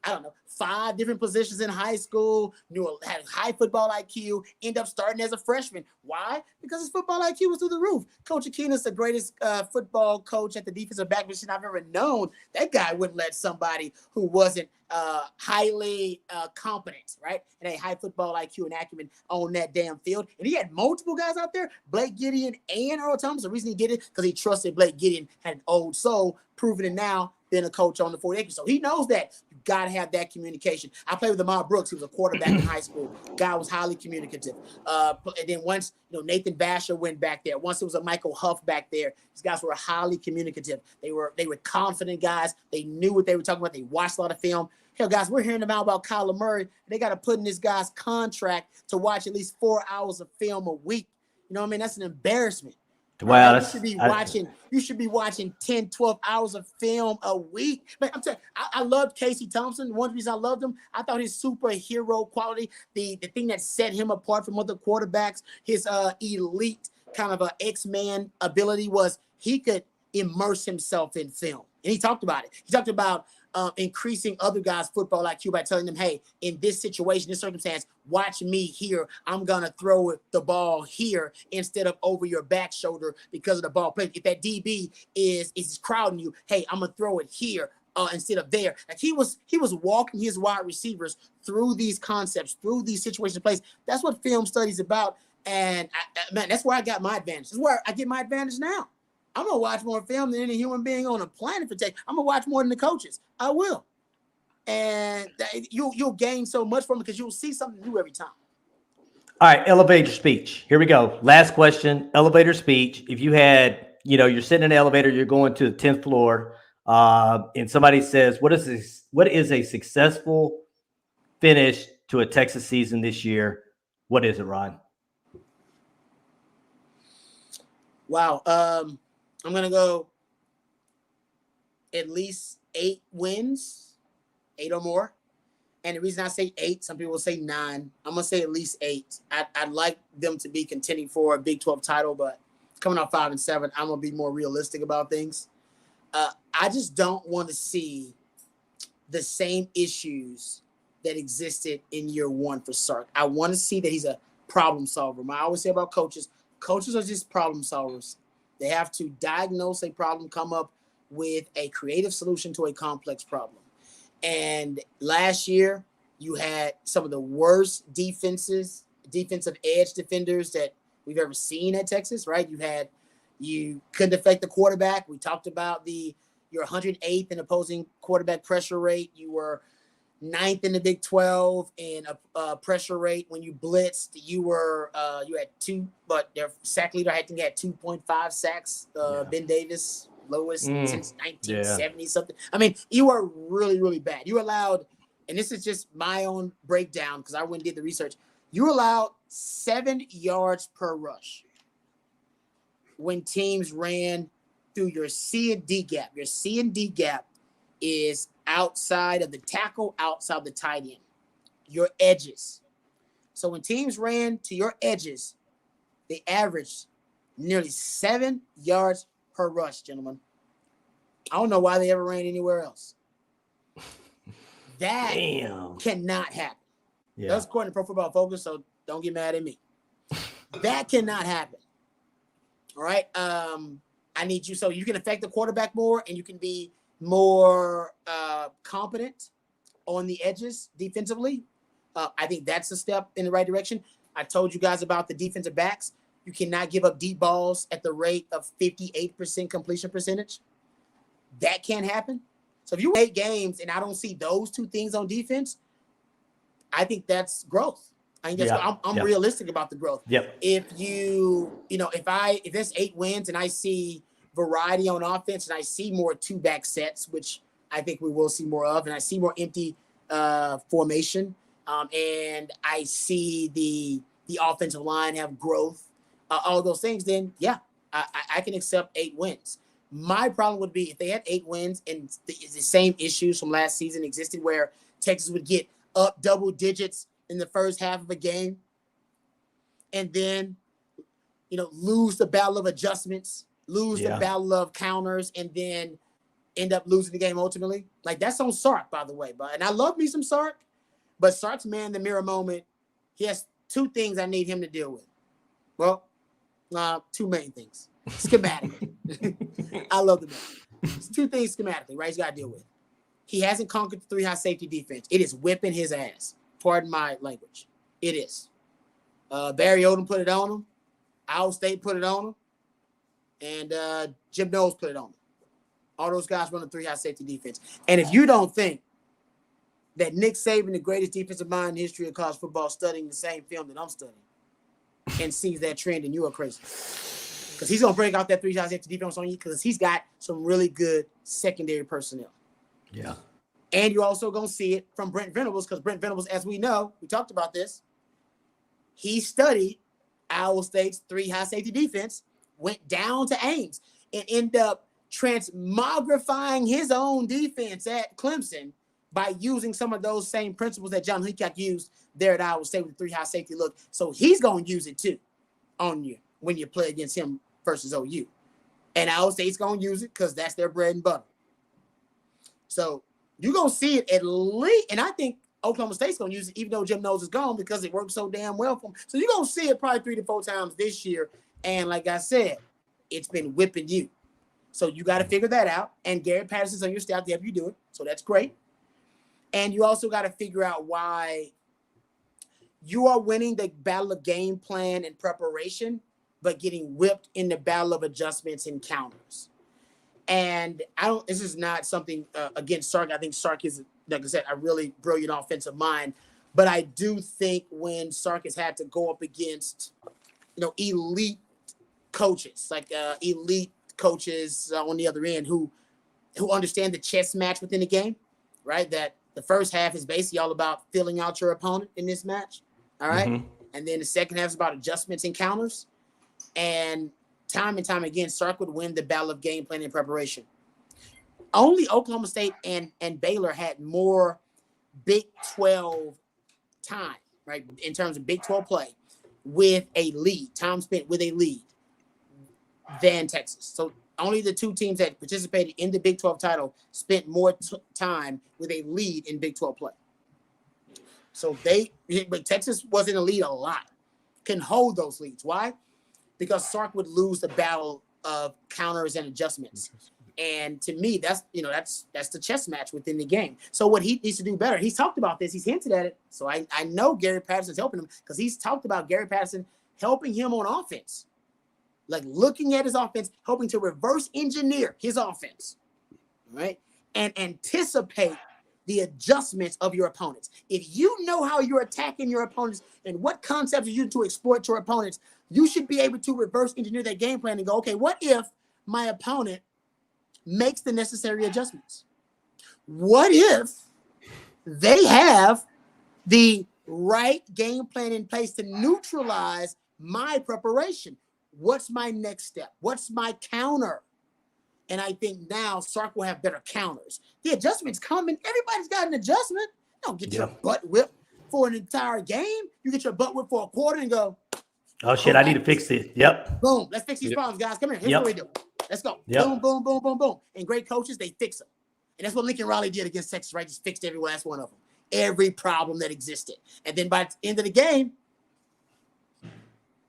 5 different positions in high school, had high football IQ, ended up starting as a freshman. Why? Because his football IQ was through the roof. Coach A'Keena's the greatest football coach at the defensive back position I've ever known. That guy wouldn't let somebody who wasn't highly competent, right, and a high football IQ and acumen on that damn field. And he had multiple guys out there, Blake Gideon and Earl Thomas. The reason he did it because he trusted Blake Gideon, had an old soul, proven it now, been a coach on the 40 acres. So he knows that you got to have that communication. I played with Ahmad Brooks. He was a quarterback in high school. Guy was highly communicative. And then once, Nathan Basher went back there. Once there was a Michael Huff back there, these guys were highly communicative. They were confident guys. They knew what they were talking about. They watched a lot of film. Hell, guys, we're hearing about Kyler Murray. They got to put in this guy's contract to watch at least 4 hours of film a week. You know what I mean? That's an embarrassment. Well, you should be watching 10, 12 hours of film a week. But I'm telling you, I loved Casey Thompson. One reason I loved him, I thought his superhero quality, the thing that set him apart from other quarterbacks, his elite kind of X-Man ability was he could immerse himself in film. And he talked about it. He talked about increasing other guys' football IQ by telling them, hey, in this situation, this circumstance, watch me here. I'm going to throw the ball here instead of over your back shoulder because of the ball play. If that DB is crowding you, hey, I'm going to throw it here instead of there. Like he was walking his wide receivers through these concepts, through these situations in place. That's what film study is about. And, man, that's where I got my advantage. That's where I get my advantage now. I'm going to watch more film than any human being on the planet for tech. I'm going to watch more than the coaches. I will. And you'll gain so much from it because you'll see something new every time. All right, elevator speech. Here we go. Last question, elevator speech. If you had, you're sitting in an elevator, you're going to the 10th floor, and somebody says, what is a successful finish to a Texas season this year? What is it, Ron? Wow. I'm going to go at least 8 wins, 8 or more. And the reason I say 8, some people say 9. I'm going to say at least 8. I'd like them to be contending for a Big 12 title, but coming off 5 and 7, I'm going to be more realistic about things. I just don't want to see the same issues that existed in year 1 for Sark. I want to see that he's a problem solver. I always say about coaches are just problem solvers. They have to diagnose a problem, come up with a creative solution to a complex problem. And last year, you had some of the worst defensive edge defenders that we've ever seen at Texas, right? You had, You couldn't affect the quarterback. We talked about you're 108th in opposing quarterback pressure rate. You were 9th in the Big 12 in a pressure rate. When you blitzed, you had 2, but their sack leader had 2.5 sacks. Ben Davis, lowest since 1970 something. I mean, you were really, really bad. You allowed, and this is just my own breakdown because I went and did the research. You allowed 7 yards per rush when teams ran through your C and D gap. Your C and D gap is outside of the tackle, outside the tight end, your edges. So when teams ran to your edges, they averaged nearly 7 yards per rush, gentlemen. I don't know why they ever ran anywhere else. That cannot happen. Yeah. That's according to Pro Football Focus, so don't get mad at me. That cannot happen. All right. I need you so you can affect the quarterback more and you can be more competent on the edges defensively. I think that's a step in the right direction. I told you guys about the defensive backs. You cannot give up deep balls at the rate of 58% completion percentage. That can't happen. So if you 8 games and I don't see those 2 things on defense, I think that's growth. I think that's I'm realistic about the growth. Yep. If if there's 8 wins and I see variety on offense and I see more 2-back sets, which I think we will see more of, and I see more empty formation, and I see the offensive line have growth, all those things, then I can accept 8 wins. My problem would be if they had 8 wins and the same issues from last season existed where Texas would get up double digits in the first half of a game and then, lose the battle of adjustments, lose the battle of counters, and then end up losing the game ultimately. Like, that's on Sark, by the way. And I love me some Sark, but Sark's man in the mirror moment, he has 2 things I need him to deal with. Well, 2 main things. Schematically. I love the man. It's 2 things schematically, right? He's got to deal with. He hasn't conquered the 3 high safety defense. It is whipping his ass. Pardon my language. It is. Barry Odom put it on him. Iowa State put it on him. And Jim Knowles put it on him. All those guys run the 3 high safety defense. And if you don't think that Nick Saban, the greatest defensive mind in the history of college football, studying the same film that I'm studying and sees that trend, and you are crazy. Because he's going to break out that 3 high safety defense on you because he's got some really good secondary personnel. Yeah. And you're also going to see it from Brent Venables because Brent Venables, as we know, we talked about this, he studied Iowa State's 3 high safety defense, went down to Ames, and ended up transmogrifying his own defense at Clemson by using some of those same principles that John Hickok used there at Iowa State with the 3 high safety look. So he's going to use it too on you when you play against him versus OU. And Iowa State's going to use it because that's their bread and butter. So you're going to see it at least, and I think Oklahoma State's going to use it even though Jim Knowles is gone because it works so damn well for them. So you're going to see it probably 3 to 4 times this year. And like I said, it's been whipping you. So you got to figure that out. And Gary Patterson's on your staff to help you do it. So that's great. And you also got to figure out why you are winning the battle of game plan and preparation, but getting whipped in the battle of adjustments and counters. And this is not something against Sark. I think Sark is, like I said, a really brilliant offensive mind. But I do think when Sark has had to go up against, elite coaches, like elite coaches on the other end who understand the chess match within the game, right? That the first half is basically all about filling out your opponent in this match, all right? Mm-hmm. And then the second half is about adjustments and counters. And time again, Sark would win the battle of game plan and preparation. Only Oklahoma State and Baylor had more Big 12 time, right, in terms of Big 12 play with a lead, time spent with a lead, than Texas. So only the 2 teams that participated in the Big 12 title spent more time with a lead in Big 12 play. So but Texas was in the lead a lot, can hold those leads. Why? Because Sark would lose the battle of counters and adjustments. And to me, that's the chess match within the game. So what he needs to do better, he's talked about this, he's hinted at it. So I know Gary Patterson's helping him because he's talked about Gary Patterson helping him on offense. like looking at his offense, hoping to reverse engineer his offense, right? And anticipate the adjustments of your opponents. If you know how you're attacking your opponents and what concepts you use to exploit your opponents, you should be able to reverse engineer that game plan and go, okay, what if my opponent makes the necessary adjustments? What if they have the right game plan in place to neutralize my preparation? What's my next step? What's my counter? And I think now Sark will have better counters. The adjustments coming. Everybody's got an adjustment. Don't get your butt whipped for an entire game. You get your butt whipped for a quarter and go, oh, shit, I need to fix this. Yep. Boom. Let's fix these problems, guys. Come here. Here's what we do. Let's go. Boom, boom, boom, boom, boom. And great coaches, they fix them. And that's what Lincoln Riley did against Texas, right? Just fixed every last one of them. Every problem that existed. And then by the end of the game,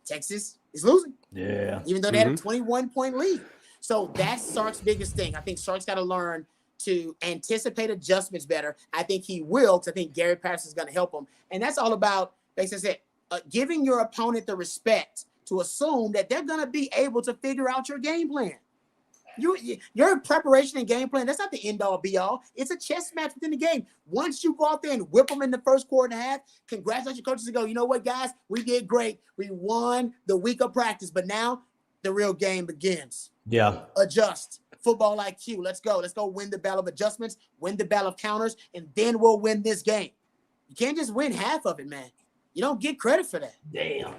Texas is losing. Yeah. Even though they had a 21-point lead. So that's Sark's biggest thing. I think Sark's got to learn to anticipate adjustments better. I think he will, because I think Gary Patterson is going to help him. And that's all about, like I said, giving your opponent the respect to assume that they're going to be able to figure out your game plan. Your preparation and game plan, that's not the end-all, be-all. It's a chess match within the game. Once you go out there and whip them in the first quarter and a half, congratulate your coaches and go, you know what, guys? We did great. We won the week of practice, but now the real game begins. Yeah. Adjust. Football IQ. Let's go. Let's go win the battle of adjustments, win the battle of counters, and then we'll win this game. You can't just win half of it, man. You don't get credit for that. Damn.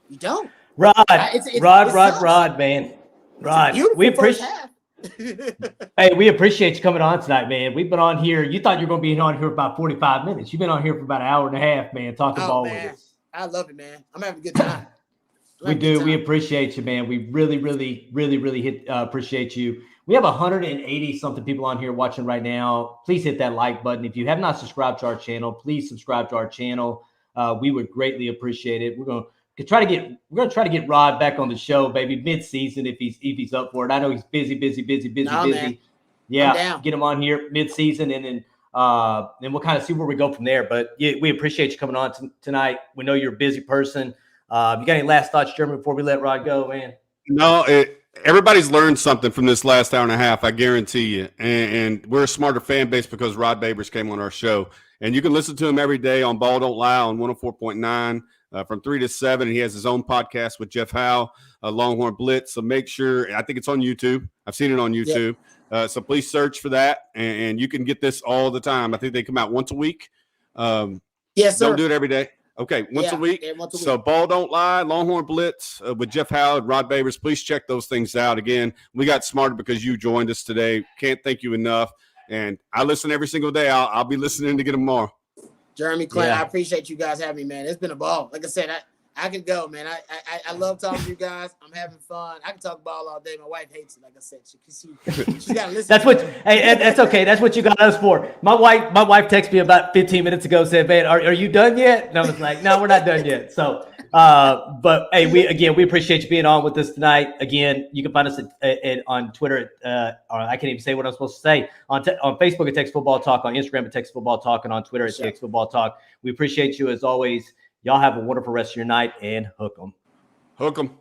You don't. Rod, Rod, man. Rod, we appreciate. Hey, we appreciate you coming on tonight, man. We've been on here. You thought you were going to be on here for about 45 minutes. You've been on here for about an hour and a half, man, talking ball with us. I love it, man. I'm having a good time. We do. We appreciate you, man. We really, really, really, really appreciate you. We have 180 something people on here watching right now. Please hit that like button. If you have not subscribed to our channel, please subscribe to our channel. We would greatly appreciate it. We're going to try to get Rod back on the show, baby, mid-season if he's up for it. I know he's busy. Man. Yeah, get him on here mid-season, and then we'll kind of see where we go from there. But yeah, we appreciate you coming on tonight. We know you're a busy person. You got any last thoughts, Jeremy, before we let Rod go, man? No, everybody's learned something from this last hour and a half, I guarantee you. And we're a smarter fan base because Rod Babers came on our show. And you can listen to him every day on Ball Don't Lie on 104.9 from 3 to 7. And he has his own podcast with Jeff Howe, Longhorn Blitz. So make sure, I think it's on YouTube. I've seen it on YouTube. Yep. So please search for that. And you can get this all the time. I think they come out once a week. Yes, sir. Don't do it every day. Okay, once a week. So Ball Don't Lie, Longhorn Blitz with Jeff Howe and Rod Babers. Please check those things out. Again, we got smarter because you joined us today. Can't thank you enough. And I listen every single day. I'll be listening again tomorrow. Jeremy, Clint, I appreciate you guys having me, man. It's been a ball. Like I said, I could go, man. I love talking to you guys. I'm having fun. I can talk ball all day. My wife hates it. Like I said, she's got to listen. That's okay. That's what you got us for. My wife texted me about 15 minutes ago, said, "Man, are you done yet?" And I was like, "No, we're not done yet." So, but hey, we appreciate you being on with us tonight. Again, you can find us on Twitter. Or I can't even say what I'm supposed to say on Facebook at Texas Football Talk, on Instagram at Texas Football Talk, and on Twitter at Texas Football Talk. We appreciate you as always. Y'all have a wonderful rest of your night, and hook 'em. Hook 'em.